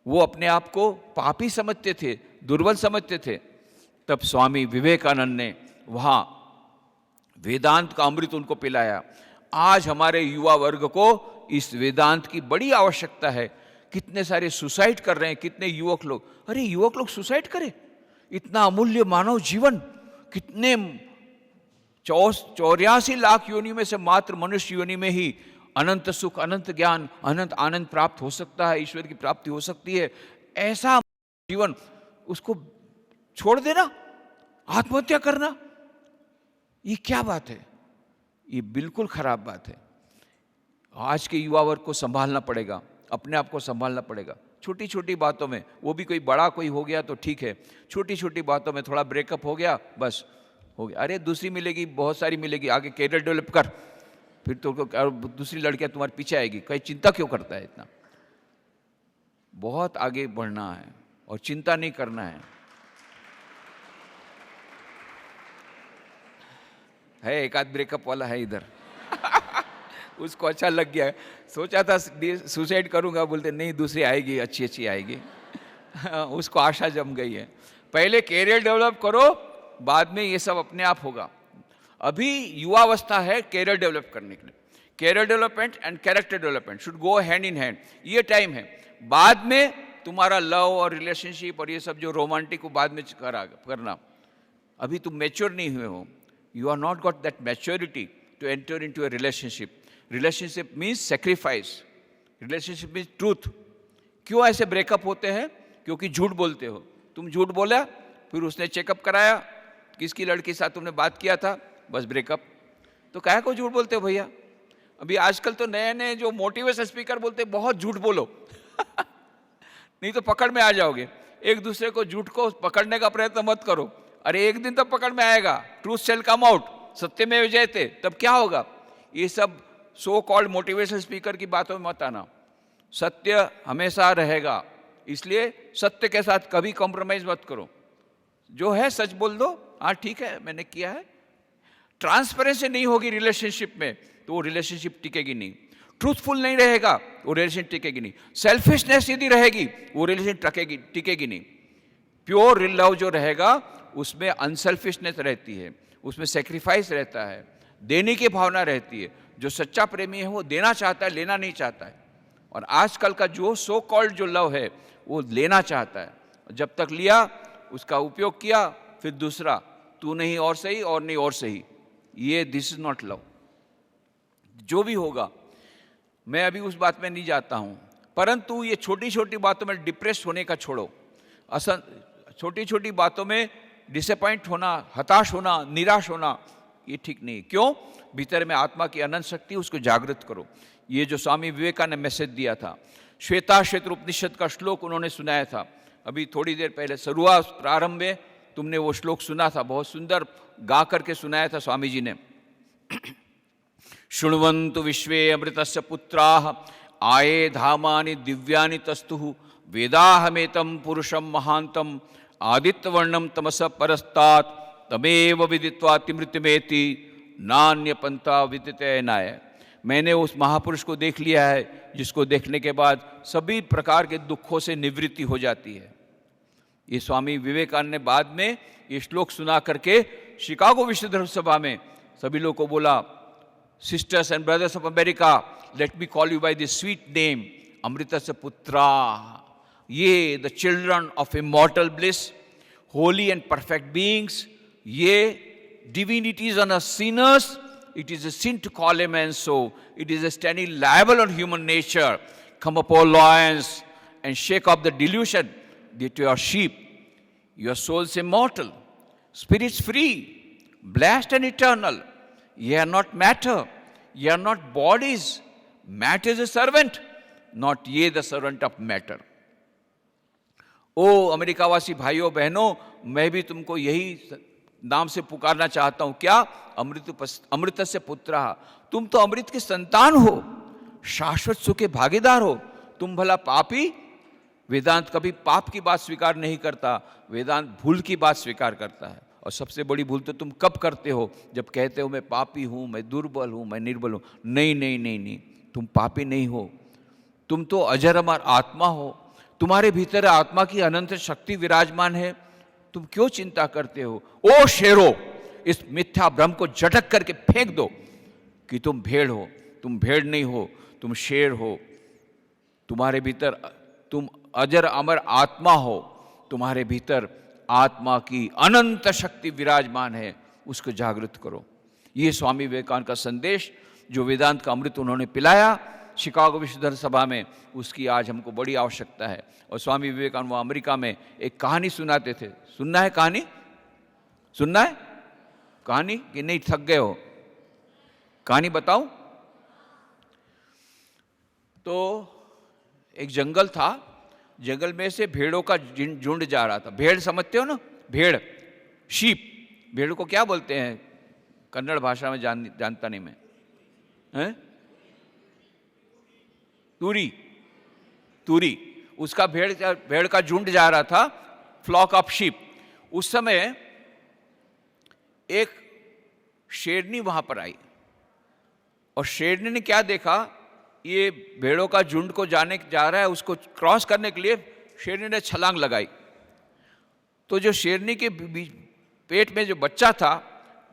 वो अपने आप को पापी समझते थे, दुर्बल समझते थे। तब स्वामी विवेकानंद ने वहाँ वेदांत का अमृत उनको पिलाया। आज हमारे युवा वर्ग को इस वेदांत की बड़ी आवश्यकता है। कितने सारे सुसाइड कर रहे हैं, कितने युवक लोग। अरे युवक लोग सुसाइड करें? इतना अमूल्य मानव जीवन, कितने 84 लाख योनि में से मात्र मनुष्य योनि में ही अनंत सुख, अनंत ज्ञान, अनंत आनंद प्राप्त हो सकता है, ईश्वर की प्राप्ति हो सकती है। ऐसा जीवन, उसको छोड़ देना, आत्महत्या करना, ये क्या बात है? ये बिल्कुल खराब बात है। आज के युवा वर्ग को संभालना पड़ेगा, अपने आप को संभालना पड़ेगा। छोटी छोटी बातों में, वो भी कोई बड़ा कोई हो गया तो ठीक है, छोटी छोटी बातों में थोड़ा ब्रेकअप हो गया, बस हो गया। अरे दूसरी मिलेगी, बहुत सारी मिलेगी, आगे कैरियर डेवलप कर, फिर तो दूसरी लड़कियां तुम्हारे पीछे आएगी। कहीं चिंता क्यों करता है इतना? बहुत आगे बढ़ना है और चिंता नहीं करना है। एक आध ब्रेकअप वाला है इधर उसको अच्छा लग गया है, सोचा था सुसाइड करूंगा, बोलते नहीं दूसरी आएगी, अच्छी अच्छी आएगी उसको आशा जम गई है। पहले कैरियर डेवलप करो, बाद में ये सब अपने आप होगा। अभी युवावस्था है कैरियर डेवलप करने के लिए। Career development and character development should go hand in hand. ये टाइम है। बाद में तुम्हारा लव और रिलेशनशिप और ये सब जो रोमांटिक को बाद में करना। अभी तुम मैच्योर नहीं हुए हो। You are not got that maturity to enter into a relationship. Relationship means sacrifice. Relationship means truth. क्यों ऐसे ब्रेकअप होते हैं? क्योंकि झूठ बोलते हो। तुम झूठ बोला, फिर उसने चेकअप कराया, किसकी लड़की के साथ तुमने बात किया था, बस ब्रेकअप। तो काहे को झूठ बोलते हो भैया? अभी आजकल तो नए नए जो मोटिवेशन स्पीकर बोलते हैं, बहुत झूठ बोलो नहीं तो पकड़ में आ जाओगे। एक दूसरे को झूठ को पकड़ने का प्रयत्न मत करो। अरे एक दिन तो पकड़ में आएगा। ट्रूथ शैल कम आउट, सत्य में विजयते। तब क्या होगा? ये सब सो कॉल्ड मोटिवेशन स्पीकर की बातों में मत आना। सत्य हमेशा रहेगा, इसलिए सत्य के साथ कभी कॉम्प्रोमाइज मत करो। जो है सच बोल दो। हाँ ठीक है, मैंने किया है, ट्रांसपेरेंसी नहीं होगी रिलेशनशिप में तो वो रिलेशनशिप टिकेगी नहीं। ट्रूथफुल नहीं रहेगा वो रिलेशन टिकेगी नहीं। सेल्फिशनेस यदि रहेगी वो रिलेशन टिकेगी नहीं। प्योर लव जो रहेगा उसमें अनसेल्फिशनेस रहती है, उसमें सेक्रीफाइस रहता है, देने की भावना रहती है। जो सच्चा प्रेमी है वो देना चाहता है, लेना नहीं चाहता है। और आजकल का जो सो कॉल्ड जो लव है वो लेना चाहता है। जब तक लिया उसका उपयोग किया, फिर दूसरा तू नहीं और सही और नहीं और सही, ये दिस इज नॉट लव। जो भी होगा, मैं अभी उस बात में नहीं जाता हूं, परंतु ये छोटी छोटी बातों में डिप्रेस होने का छोड़ो। असल छोटी छोटी बातों में डिसअपॉइंट होना, हताश होना, निराश होना, ये ठीक नहीं। क्यों? भीतर में आत्मा की अनंत शक्ति, उसको जागृत करो। ये जो स्वामी विवेकानंद ने मैसेज दिया था, श्वेताश्वेत उपनिषद का श्लोक उन्होंने सुनाया था अभी थोड़ी देर पहले, शुरुआत प्रारंभ में तुमने वो श्लोक सुना था, बहुत सुंदर गा करके सुनाया था स्वामी जी ने। शृण्वन्तु विश्वे अमृतस्य पुत्राः आये धामानि दिव्यानि तस्तुः वेदाहमेतं पुरुषं महान्तं आदित्यवर्णं तमसः परस्तात् तमेव विदित्वा तिमृतिमेति नान्य पंथा विदितेनाय। मैंने उस महापुरुष को देख लिया है जिसको देखने के बाद सभी प्रकार के दुखों से निवृत्ति हो जाती है। ये स्वामी विवेकानंद ने बाद में ये श्लोक सुना करके शिकागो विश्व धर्म सभा में सभी लोगों को बोला, sisters and brothers of America, let me call you by this sweet name अमृतस्य पुत्रा। Ye the children of immortal bliss, holy and perfect beings, ye divinities on us sinners. It is a sin to call a man so. It is a standing liable on human nature. Come up, O lions, and shake off the delusion that you are sheep. Your soul's immortal, spirits free, blessed and eternal. Ye are not matter. Ye are not bodies. Matter is a servant, not ye the servant of matter. ओ अमेरिकावासी भाइयों बहनों, मैं भी तुमको यही नाम से पुकारना चाहता हूं। क्या? अमृत से पुत्र। तुम तो अमृत के संतान हो, शाश्वत सुख के भागीदार हो। तुम भला पापी? वेदांत कभी पाप की बात स्वीकार नहीं करता, वेदांत भूल की बात स्वीकार करता है। और सबसे बड़ी भूल तो तुम कब करते हो? जब कहते हो मैं पापी हूं, मैं दुर्बल हूं, मैं निर्बल हूं। नहीं नहीं नहीं नहीं, तुम पापी नहीं हो, तुम तो अजर अमर आत्मा हो। तुम्हारे भीतर आत्मा की अनंत शक्ति विराजमान है। तुम क्यों चिंता करते हो? ओ शेरो, इस मिथ्या भ्रम को झटक करके फेंक दो कि तुम भेड़ हो। तुम भेड़ नहीं हो, तुम शेर हो। तुम्हारे भीतर तुम अजर अमर आत्मा हो। तुम्हारे भीतर आत्मा की अनंत शक्ति विराजमान है, उसको जागृत करो। ये स्वामी विवेकानंद का संदेश जो वेदांत का अमृत उन्होंने पिलाया शिकागो विश्व धर्म सभा में, उसकी आज हमको बड़ी आवश्यकता है। और स्वामी विवेकानंद वो अमेरिका में एक कहानी सुनाते थे। सुनना है कहानी? सुनना है कहानी कि नहीं? थक गए हो? कहानी बताऊं? तो एक जंगल था, जंगल में से भेड़ों का झुंड जा रहा था। भेड़ समझते हो ना? भेड़, शीप। भेड़ को क्या बोलते हैं कन्नड़ भाषा में? जानता नहीं मैं। हैं? तुरी। तुरी। उसका भेड़ का झुंड जा रहा था, फ्लॉक ऑफ शीप। उस समय एक शेरनी वहां पर आई और शेरनी ने क्या देखा, ये भेड़ों का झुंड को जा रहा है, उसको क्रॉस करने के लिए शेरनी ने छलांग लगाई। तो जो शेरनी के पेट में जो बच्चा था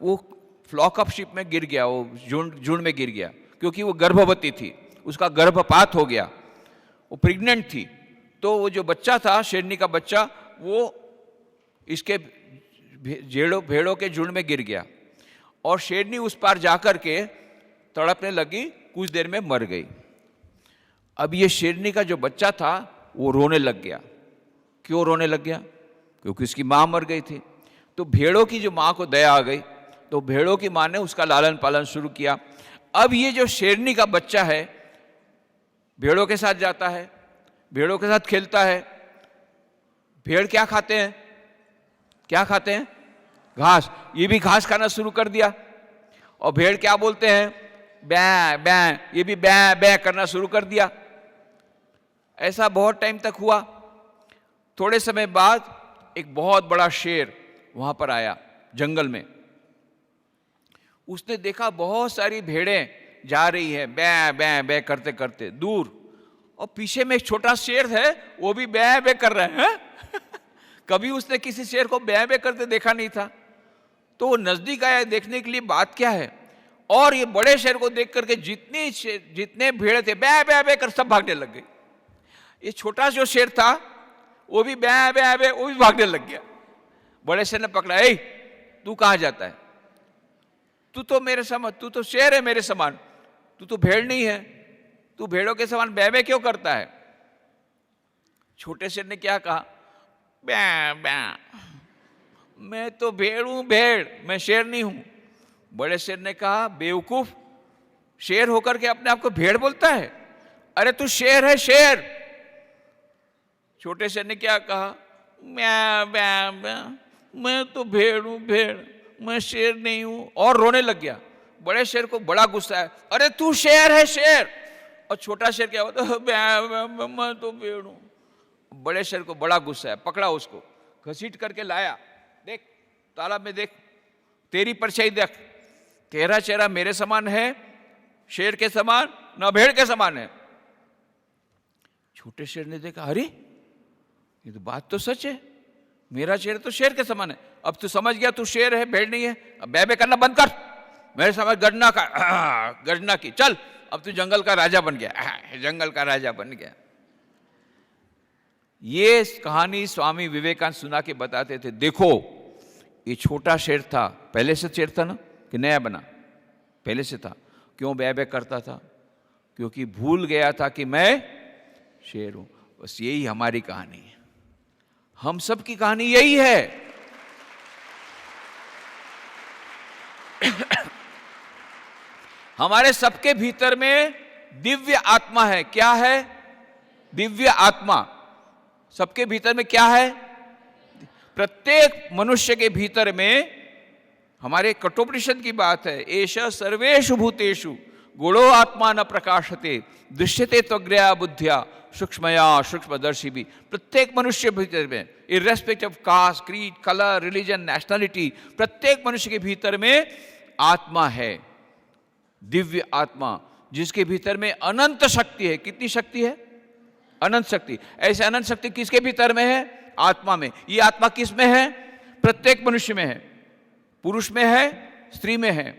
वो फ्लॉक ऑफ शीप में गिर गया, वो झुंड में गिर गया, क्योंकि वो गर्भवती थी, उसका गर्भपात हो गया, वो प्रेग्नेंट थी। तो वो जो बच्चा था, शेरनी का बच्चा, वो इसके भेड़ों के झुंड में गिर गया और शेरनी उस पार जाकर के तड़पने लगी, कुछ देर में मर गई। अब ये शेरनी का जो बच्चा था वो रोने लग गया। क्यों रोने लग गया? क्योंकि उसकी माँ मर गई थी। तो भेड़ों की जो माँ को दया आ गई, तो भेड़ों की माँ ने उसका लालन पालन शुरू किया। अब ये जो शेरनी का बच्चा है भेड़ों के साथ जाता है, भेड़ों के साथ खेलता है। भेड़ क्या खाते हैं? क्या खाते हैं? घास। ये भी घास खाना शुरू कर दिया। और भेड़ क्या बोलते हैं? बैं बैं। ये भी बैं बैं करना शुरू कर दिया। ऐसा बहुत टाइम तक हुआ। थोड़े समय बाद एक बहुत बड़ा शेर वहां पर आया जंगल में। उसने देखा बहुत सारी भेड़ें जा रही है बै बै बै करते करते दूर, और पीछे में एक छोटा शेर है, वो भी बै बै कर रहे हैं। कभी उसने किसी शेर को बै बै करते देखा नहीं था। तो वो नजदीक आया देखने के लिए बात क्या है, और ये बड़े शेर को देख करके जितने भेड़े थे बै बै बै कर सब भागने लग गए। ये छोटा जो शेर था वो भी बै बै बै वो भी भागने लग गया। बड़े शेर ने पकड़ा, ए तू कहां जाता है, तू तो मेरे समान, तू तो शेर है मेरे समान, तू तो भेड़ नहीं है, तू भेड़ों के समान बै बै क्यों करता है। छोटे शेर ने क्या कहा, बै बै, मैं तो भेड़ हूं भेड़, मैं शेर नहीं हूं। बड़े शेर ने कहा, बेवकूफ, शेर होकर के अपने आप को भेड़ बोलता है, अरे तू शेर है शेर। छोटे शेर ने क्या कहा, मैं तो भेड़ हूं भेड़, मैं शेर नहीं हूं, और रोने लग गया। बड़े शेर को बड़ा गुस्सा है, अरे तू शेर है शेर। और छोटा शेर क्या होता है, मैं तो भेड़ हूं। बड़े शेर को बड़ा गुस्सा है, पकड़ा उसको, घसीट करके लाया, देख तालाब में देख, तेरी परछाई देख, तेरा चेहरा मेरे समान है, शेर के समान ना भेड़ के समान है। छोटे शेर ने देखा, अरे ये तो बात तो सच है, मेरा चेहरा तो शेर के समान है। अब तू समझ गया तू शेर है भेड़ नहीं है, अब बै बै करना बंद कर, मेरे समझ गर्जना का गर्जना की, चल अब तू जंगल का राजा बन गया, जंगल का राजा बन गया। ये कहानी स्वामी विवेकानंद सुना के बताते थे, देखो ये छोटा शेर था, पहले से शेर था ना कि नया बना, पहले से था। क्यों बै बै करता था, क्योंकि भूल गया था कि मैं शेर हूं। बस यही हमारी कहानी है, हम सब की कहानी यही है। हमारे सबके भीतर में दिव्य आत्मा है। क्या है, दिव्य आत्मा सबके भीतर में क्या है, प्रत्येक मनुष्य के भीतर में, हमारे कठोपनिषद की बात है, एष सर्वेषु भूतेषु गुणो आत्मा न प्रकाशते दृश्यते त्वग्रया बुद्धिया सूक्ष्मया सूक्ष्मदर्शी भी। प्रत्येक मनुष्य भीतर में, irrespective of caste, creed, colour, religion, nationality, प्रत्येक मनुष्य के भीतर में आत्मा है, दिव्य आत्मा, जिसके भीतर में अनंत शक्ति है। कितनी शक्ति है, अनंत शक्ति। ऐसे अनंत शक्ति किसके भीतर में है, आत्मा में। ये आत्मा किस में है, प्रत्येक मनुष्य में है, पुरुष में है, स्त्री में है,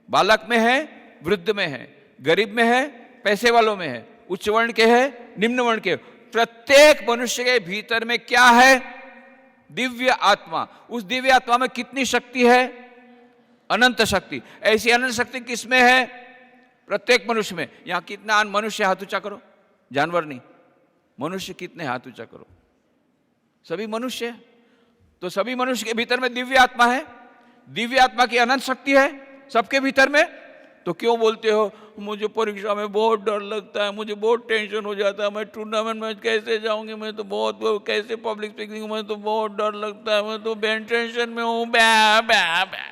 बालक में है, वृद्ध में है, गरीब में है, पैसे वालों में है, उच्च वर्ण के है, निम्न वर्ण के। प्रत्येक मनुष्य के भीतर में क्या है, दिव्य आत्मा। उस दिव्य आत्मा में कितनी शक्ति है, अनंत शक्ति। ऐसी अनंत शक्ति किसमें है, प्रत्येक मनुष्य में। यहां कितना मनुष्य, हाथ ऊंचा करो, जानवर नहीं, मनुष्य कितने, हाथ ऊंचा करो, सभी मनुष्य है। तो सभी मनुष्य के भीतर में दिव्य आत्मा है, दिव्य आत्मा की अनंत शक्ति है सबके भीतर में। तो क्यों बोलते हो, मुझे परीक्षा में बहुत डर लगता है, मुझे बहुत टेंशन हो जाता है, मैं टूर्नामेंट में कैसे जाऊंगी, मैं तो बहुत, कैसे पब्लिक स्पीकिंग में तो बहुत डर लगता है, मैं तो बेन टेंशन में हूं, बै बै बै।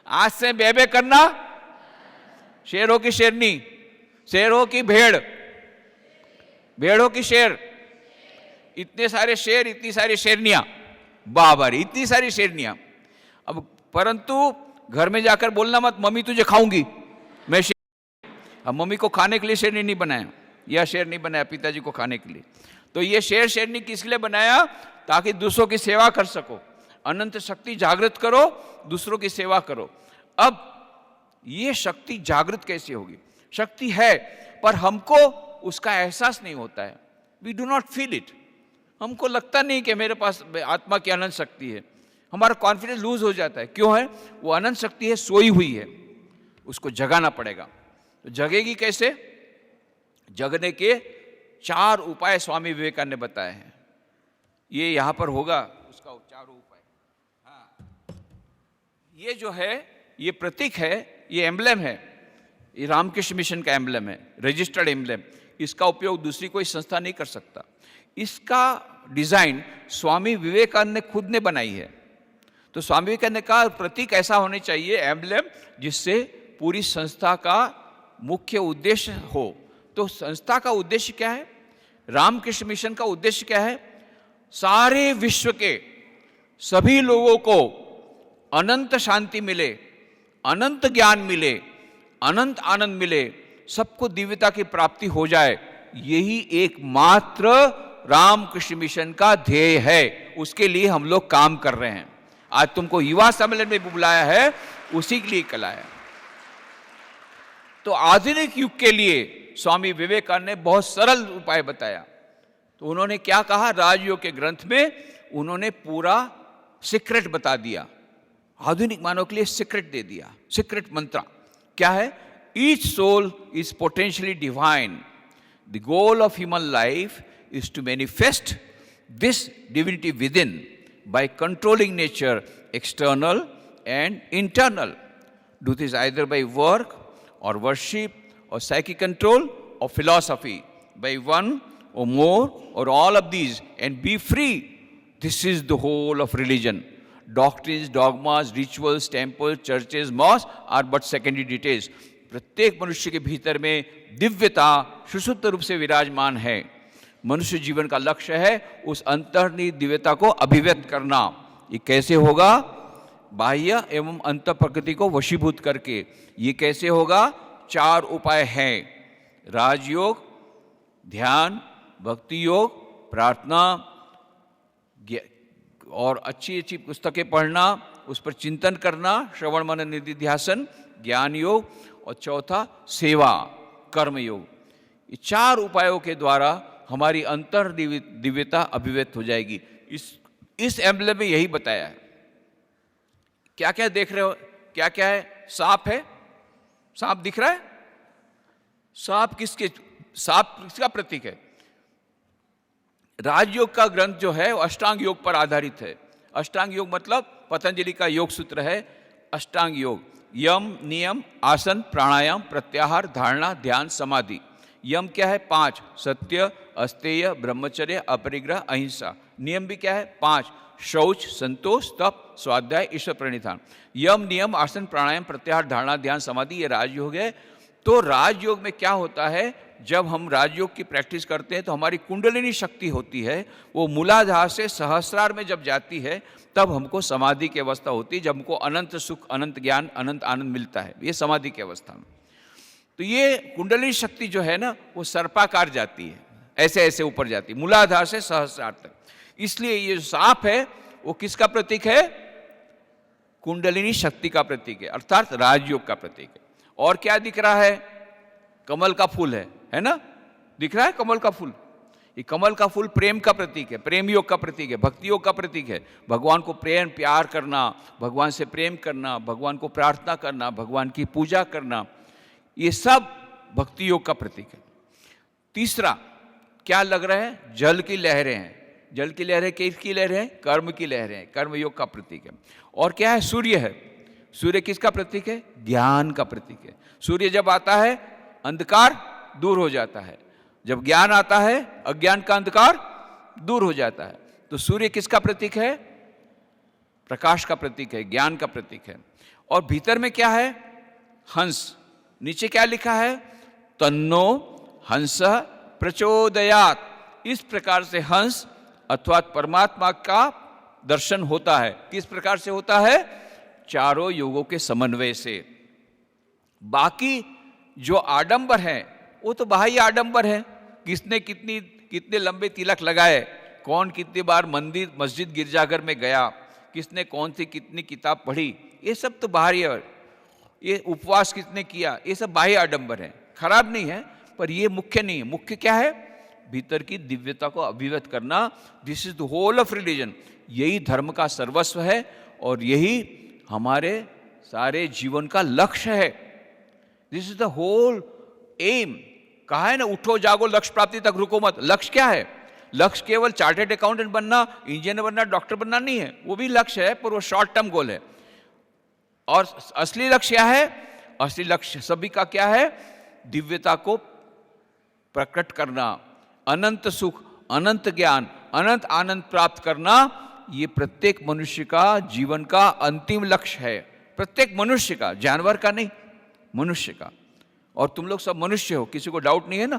आज से बै बै करना, शेरों की शेरनी, शेरों की भेड़, भेड़ों की शेर, इतने सारे शेर, इतनी सारी शेरनियां, बाबर, इतनी सारी शेरनियां। अब परंतु घर में जाकर बोलना मत, मम्मी तुझे खाऊंगी, मैं शेर। अब मम्मी को खाने के लिए शेरनी नहीं बनाया, यह शेर नहीं बनाया पिताजी को खाने के लिए। तो ये शेर शेरनी किस लिए बनाया, ताकि दूसरों की सेवा कर सको, अनंत शक्ति जागृत करो, दूसरों की सेवा करो। अब ये शक्ति जागृत कैसे होगी, शक्ति है पर हमको उसका एहसास नहीं होता है, we do not feel it. हमको लगता नहीं कि मेरे पास आत्मा की अनंत शक्ति है, हमारा कॉन्फिडेंस लूज हो जाता है। क्यों है, वो अनंत शक्ति है, सोई हुई है, उसको जगाना पड़ेगा। तो जगेगी कैसे, जगने के 4 उपाय स्वामी विवेकानंद ने बताए हैं। ये यहां पर होगा उसका 4 उपाय। हाँ, ये जो है, ये प्रतीक है, ये एम्ब्लेम है, ये रामकृष्ण मिशन का एम्ब्लेम है, रजिस्टर्ड एम्ब्लेम। इसका उपयोग दूसरी कोई संस्था नहीं कर सकता। इसका डिजाइन स्वामी विवेकानंद ने खुद ने बनाई है। तो स्वामी विवेकानंद ने कहा प्रतीक ऐसा होने चाहिए, एम्ब्लेम, जिससे पूरी संस्था का मुख्य उद्देश्य हो। तो संस्था का उद्देश्य क्या है, रामकृष्ण मिशन का उद्देश्य क्या है, सारे विश्व के सभी लोगों को अनंत शांति मिले, अनंत ज्ञान मिले, अनंत आनंद मिले, सबको दिव्यता की प्राप्ति हो जाए, यही एकमात्र रामकृष्ण मिशन का ध्येय है। उसके लिए हम लोग काम कर रहे हैं। आज तुमको युवा सम्मेलन में बुलाया है, उसी के लिए कलाया। तो आधुनिक युग के लिए स्वामी विवेकानंद ने बहुत सरल उपाय बताया। तो उन्होंने क्या कहा, राजयोग के ग्रंथ में उन्होंने पूरा सीक्रेट बता दिया, आधुनिक मानव के लिए सीक्रेट दे दिया। सीक्रेट मंत्र क्या है? Each soul is potentially divine, the goal of human life is to manifest this divinity within by controlling nature external and internal. Do this either by work or worship or psychic control or philosophy, by one or more or all of these, and be free. This is the whole of religion. Doctrines, dogmas, rituals, temples, churches, mosques are but secondary details. प्रत्येक मनुष्य के भीतर में दिव्यता सुषुप्त रूप से विराजमान है। मनुष्य जीवन का लक्ष्य है उस अंतर्निहित दिव्यता को अभिव्यक्त करना। ये कैसे होगा? बाह्य एवं अंत प्रकृति को वशीभूत करके। ये कैसे होगा? 4 उपाय हैं, राजयोग, ध्यान, भक्ति योग, प्रार्थना और अच्छी अच्छी पुस्तकें पढ़ना, उस पर चिंतन करना, श्रवण मनन निधिध्यासन, ज्ञान योग, और चौथा सेवा, कर्म योग। ये 4 उपायों के द्वारा हमारी अंतर दिव्यता अभिव्यक्त हो जाएगी। इस एम्बलम में यही बताया है। क्या क्या देख रहे हो? क्या क्या है? सांप है, सांप दिख रहा है? सांप किसका प्रतीक है? राजयोग का ग्रंथ जो है वो अष्टांग योग पर आधारित है। अष्टांग योग मतलब पतंजलि का योग सूत्र है अष्टांग योग। यम, नियम, आसन, प्राणायाम, प्रत्याहार, धारणा, ध्यान, समाधि। यम क्या है? 5, सत्य, अस्तेय, ब्रह्मचर्य, अपरिग्रह, अहिंसा। नियम भी क्या है? 5, शौच, संतोष, तप, स्वाध्याय, ईश्वर प्रणिधान। यम, नियम, आसन, प्राणायाम, प्रत्याहार, धारणा, ध्यान, समाधि, ये राजयोग है। तो राजयोग में क्या होता है? जब हम राजयोग की प्रैक्टिस करते हैं तो हमारी कुंडलिनी शक्ति होती है, वो मूलाधार से सहस्रार में जब जाती है तब हमको समाधि की अवस्था होती है, जब हमको अनंत सुख, अनंत ज्ञान, अनंत आनंद मिलता है, ये समाधि की अवस्था में। तो ये कुंडलिनी शक्ति जो है ना, वो सर्पाकार जाती है, ऐसे ऐसे ऊपर जाती है, मूलाधार से सहस्रार तक। इसलिए ये सांप है वो किसका प्रतीक है? कुंडलिनी शक्ति का प्रतीक है, अर्थात राजयोग का प्रतीक है। और क्या दिख रहा है? कमल का फूल है ना? दिख रहा है कमल का फूल? ये कमल का फूल प्रेम का प्रतीक है, प्रेम योग का प्रतीक है, भक्ति योग का प्रतीक है। भगवान को प्यार करना, भगवान से प्रेम करना, भगवान को प्रार्थना करना, भगवान की पूजा करना, ये सब भक्ति योग का प्रतीक है। तीसरा क्या लग रहा है? जल की लहरें हैं। जल की लहरें किसकी लहरें हैं? कर्म की लहरें हैं, कर्म योग का प्रतीक है। और क्या है? सूर्य है। सूर्य किसका प्रतीक है? ज्ञान का प्रतीक है। सूर्य जब आता है अंधकार दूर हो जाता है, जब ज्ञान आता है अज्ञान का अंधकार दूर हो जाता है। तो सूर्य किसका प्रतीक है? प्रकाश का प्रतीक है, ज्ञान का प्रतीक है। और भीतर में क्या है? हंस। नीचे क्या लिखा है? तन्नो हंस प्रचोदयात। इस प्रकार से हंस अथवा परमात्मा का दर्शन होता है। किस प्रकार से होता है? चारों योगों के समन्वय से। बाकी जो आडंबर है वो तो बाह्य आडंबर है, किसने कितने लंबे तिलक लगाए, कौन कितनी बार मंदिर मस्जिद गिरजाघर में गया, किसने कौन सी कितनी किताब पढ़ी, ये सब तो बाहरी। ये उपवास किसने किया, ये सब बाह्य आडंबर है, खराब नहीं है, पर ये मुख्य नहीं है। मुख्य क्या है? भीतर की दिव्यता को अभिव्यक्त करना। This is the whole of religion. यही धर्म का सर्वस्व है और यही हमारे सारे जीवन का लक्ष्य है। This is the whole aim. कहा है ना, उठो जागो लक्ष्य प्राप्ति तक रुको मत। लक्ष्य क्या है? लक्ष्य केवल चार्टर्ड अकाउंटेंट बनना, इंजीनियर बनना, डॉक्टर बनना नहीं है, वो भी लक्ष्य है, पर वो शॉर्ट टर्म गोल है। और असली लक्ष्य क्या है? असली लक्ष्य सभी का क्या है? दिव्यता को प्रकट करना, अनंत सुख, अनंत ज्ञान, अनंत आनंद प्राप्त करना। ये प्रत्येक मनुष्य का जीवन का अंतिम लक्ष्य है, प्रत्येक मनुष्य का, जानवर का नहीं, मनुष्य का। और तुम लोग सब मनुष्य हो, किसी को डाउट नहीं है ना?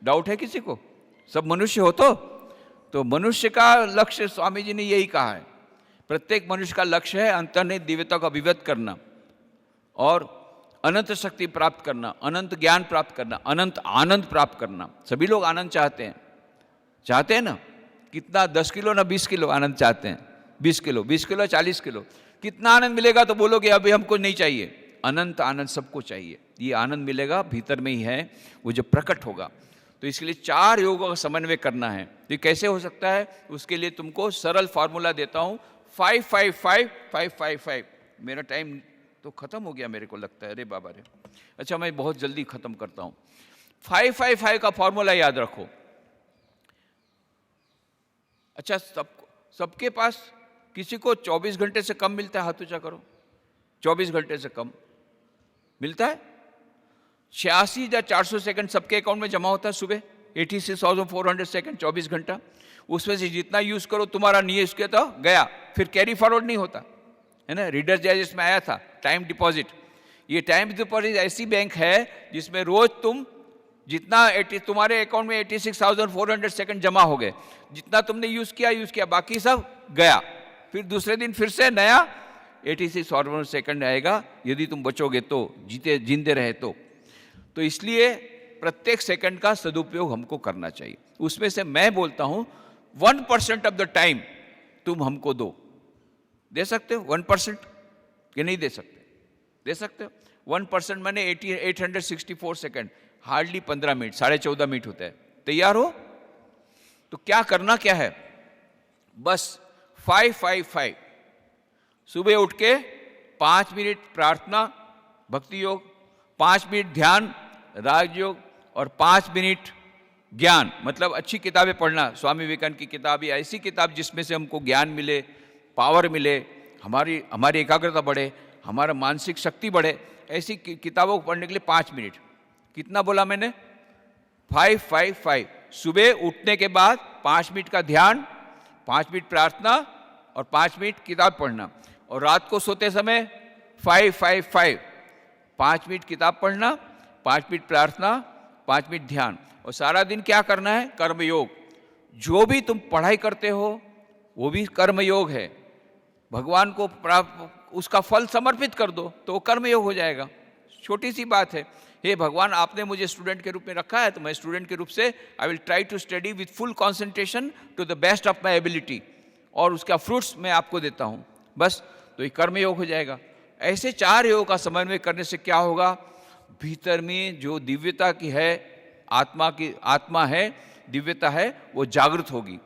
डाउट है किसी को? सब मनुष्य हो तो मनुष्य का लक्ष्य स्वामी जी ने यही कहा है। प्रत्येक मनुष्य का लक्ष्य है अंतर्निहित दिव्यता को अभिव्यक्त करना और अनंत शक्ति प्राप्त करना, अनंत ज्ञान प्राप्त करना, अनंत आनंद प्राप्त करना। सभी लोग आनंद चाहते हैं ना? कितना? 10 किलो ना 20 किलो आनंद चाहते हैं? 20 किलो 40 किलो। कितना आनंद मिलेगा तो बोलोगे अभी हमको नहीं चाहिए। अनंत आनंद सबको चाहिए। ये आनंद मिलेगा भीतर में ही है, वो जो प्रकट होगा। तो इसके लिए 4 योगों का समन्वय करना है। तो ये कैसे हो सकता है? उसके लिए तुमको सरल फार्मूला देता हूँ, 555 मेरा टाइम तो खत्म हो गया मेरे को लगता है। अरे बाबा रे, अच्छा मैं बहुत जल्दी खत्म करता हूँ। 555 का फॉर्मूला याद रखो। अच्छा, सबके पास किसी को 24 घंटे से कम मिलता है? हाथ ऊंचा करो। 24 घंटे से कम मिलता है? 86,400 सेकंड सबके अकाउंट में जमा होता है सुबह। 86,400 सेकंड 24 घंटा। उसमें से जितना यूज करो तुम्हारा नहीं है, उसके तो गया, फिर कैरी फॉरवर्ड नहीं होता है ना। रीडर डाइजेस्ट में आया था टाइम डिपॉजिट। ये टाइम डिपॉजिट ऐसी बैंक है जिसमें रोज तुम जितना तुम्हारे अकाउंट में 86,400 सेकंड जमा हो गए, जितना तुमने यूज किया, बाकी सब गया। फिर दूसरे दिन फिर से नया 86,400 सेकंड आएगा, यदि तुम बचोगे तो, जिंदे रहे तो इसलिए प्रत्येक सेकंड का सदुपयोग हमको करना चाहिए। उसमें से मैं बोलता हूं 1% ऑफ द टाइम तुम हमको दे सकते हो? 1% कि नहीं दे सकते? दे सकते हो। 1% माने 864 सेकंड, हार्डली 15 मिनट, 14.5 मिनट होता है। तैयार हो? तो क्या करना क्या है? बस 555 सुबह उठ के 5 मिनट प्रार्थना भक्ति योग, 5 मिनट ध्यान राजयोग और 5 मिनट ज्ञान, मतलब अच्छी किताबें पढ़ना। स्वामी विवेकानंद की किताब या ऐसी किताब जिसमें से हमको ज्ञान मिले, पावर मिले, हमारी एकाग्रता बढ़े, हमारा मानसिक शक्ति बढ़े, ऐसी किताबों को पढ़ने के लिए 5 मिनट। कितना बोला मैंने? 555। सुबह उठने के बाद 5 मिनट का ध्यान, 5 मिनट प्रार्थना और 5 मिनट किताब पढ़ना। और रात को सोते समय 555, 5 मिनट किताब पढ़ना, 5 मिनट प्रार्थना, 5 मिनट ध्यान। और सारा दिन क्या करना है? कर्मयोग। जो भी तुम पढ़ाई करते हो वो भी कर्मयोग है। भगवान को उसका फल समर्पित कर दो तो वो कर्मयोग हो जाएगा। छोटी सी बात है। हे भगवान, आपने मुझे स्टूडेंट के रूप में रखा है तो मैं स्टूडेंट के रूप से I will try to study with full concentration to the best of my ability, और उसका फ्रूट्स मैं आपको देता हूँ। बस, तो ये कर्मयोग हो जाएगा। ऐसे 4 योग का समन्वय करने से क्या होगा? भीतर में जो दिव्यता की है, आत्मा है, दिव्यता है, वो जागृत होगी।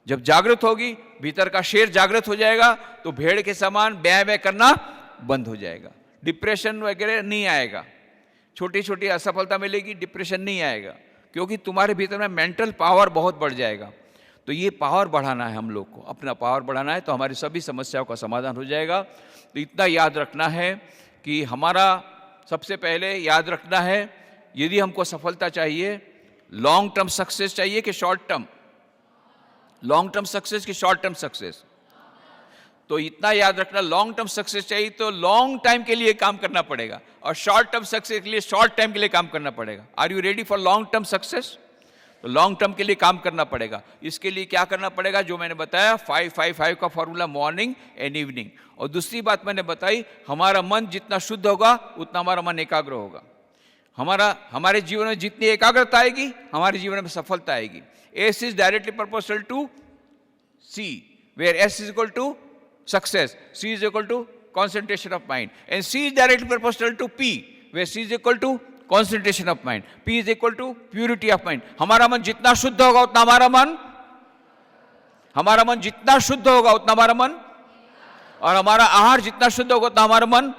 जब जागृत होगी, भीतर का शेर जागृत हो जाएगा तो भेड़ के समान ब्याह ब्याह करना बंद हो जाएगा। डिप्रेशन वगैरह नहीं आएगा। छोटी छोटी असफलता मिलेगी, डिप्रेशन नहीं आएगा, क्योंकि तुम्हारे भीतर में मेंटल पावर बहुत बढ़ जाएगा। तो ये पावर बढ़ाना है हम लोग को, अपना पावर बढ़ाना है, तो हमारी सभी समस्याओं का समाधान हो जाएगा। तो इतना याद रखना है कि हमारा सबसे पहले याद रखना है, यदि हमको सफलता चाहिए, लॉन्ग टर्म सक्सेस चाहिए कि short term? Long term success कि शॉर्ट टर्म सक्सेस? तो इतना याद रखना, लॉन्ग टर्म सक्सेस चाहिए तो लॉन्ग टाइम के लिए काम करना पड़ेगा, और शॉर्ट टर्म सक्सेस के लिए शॉर्ट टाइम के लिए काम करना पड़ेगा। Are you ready for long term success? तो लॉन्ग टर्म के लिए काम करना पड़ेगा। इसके लिए क्या करना पड़ेगा? जो मैंने बताया 555 का फॉर्मूला, मॉर्निंग एंड इवनिंग। और दूसरी बात मैंने बताई, हमारा मन जितना शुद्ध होगा उतना हमारा मन एकाग्र होगा। हमारे जीवन में जितनी एकाग्रता आएगी, हमारे जीवन में सफलता आएगी। S is directly proportional to C, where S is equal to success, C is equal to concentration of mind, and C is directly proportional to P, where C is equal to concentration of mind, P is equal to purity of mind. हमारा मन जितना शुद्ध होगा उतना हमारा मन जितना शुद्ध होगा उतना हमारा मन, और हमारा आहार जितना शुद्ध होगा उतना हमारा मन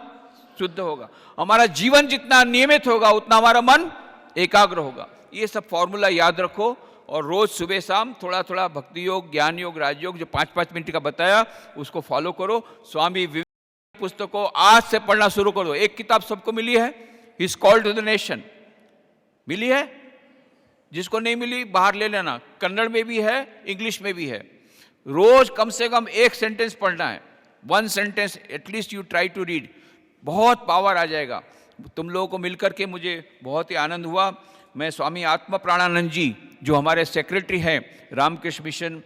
शुद्ध होगा। हमारा जीवन जितना नियमित होगा उतना हमारा मन एकाग्र होगा। ये सब फॉर्मूला याद रखो, और रोज सुबह शाम थोड़ा थोड़ा भक्ति योग, ज्ञान योग, राजयोग जो 5-5 मिनट का बताया उसको फॉलो करो। स्वामी विवेकानंद पुस्तकों आज से पढ़ना शुरू करो। एक किताब सबको मिली है, his call to the nation, मिली है? जिसको नहीं मिली बाहर ले लेना, कन्नड़ में भी है, इंग्लिश में भी है। रोज कम से कम एक सेंटेंस पढ़ना है, 1 sentence at least you try to read. बहुत पावर आ जाएगा। तुम लोगों को मिलकर के मुझे बहुत ही आनंद हुआ। मैं स्वामी आत्मा प्राणानंद जी जो हमारे सेक्रेटरी हैं रामकृष्ण मिशन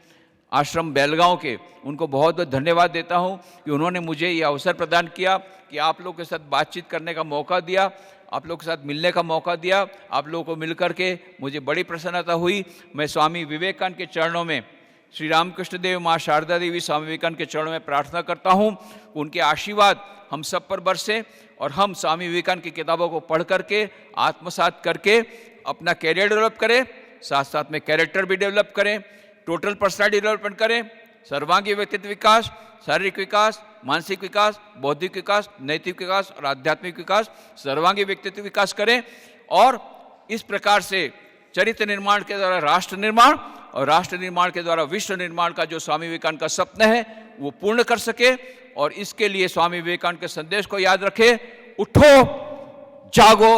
आश्रम बेलगांव के, उनको बहुत बहुत धन्यवाद देता हूं कि उन्होंने मुझे ये अवसर प्रदान किया कि आप लोगों के साथ बातचीत करने का मौका दिया, आप लोगों के साथ मिलने का मौका दिया। आप लोगों को मिलकर के मुझे बड़ी प्रसन्नता हुई। मैं स्वामी विवेकानंद के चरणों में, श्री रामकृष्ण देव, माँ शारदा देवी, स्वामी विवेकानंद के चरणों में प्रार्थना करता हूँ, उनके आशीर्वाद हम सब पर बरसे और हम स्वामी विवेकानंद की किताबों को पढ़ करके, आत्मसात करके अपना कैरियर डेवलप करें, साथ साथ में कैरेक्टर भी डेवलप करें, टोटल पर्सनालिटी डेवलपमेंट करें, सर्वांगीण व्यक्तित्व विकास, शारीरिक विकास, मानसिक विकास, बौद्धिक विकास, नैतिक विकास और आध्यात्मिक विकास, सर्वांगीण व्यक्तित्व विकास करें। और इस प्रकार से चरित्र निर्माण के द्वारा राष्ट्र निर्माण और राष्ट्र निर्माण के द्वारा विश्व निर्माण का जो स्वामी विवेकानंद का सपना है वो पूर्ण कर सके। और इसके लिए स्वामी विवेकानंद के संदेश को याद रखें, उठो, जागो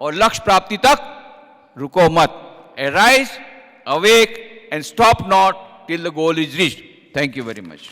और लक्ष्य प्राप्ति तक रुको मत। Arise, awake and stop not till the goal is reached. Thank you very much.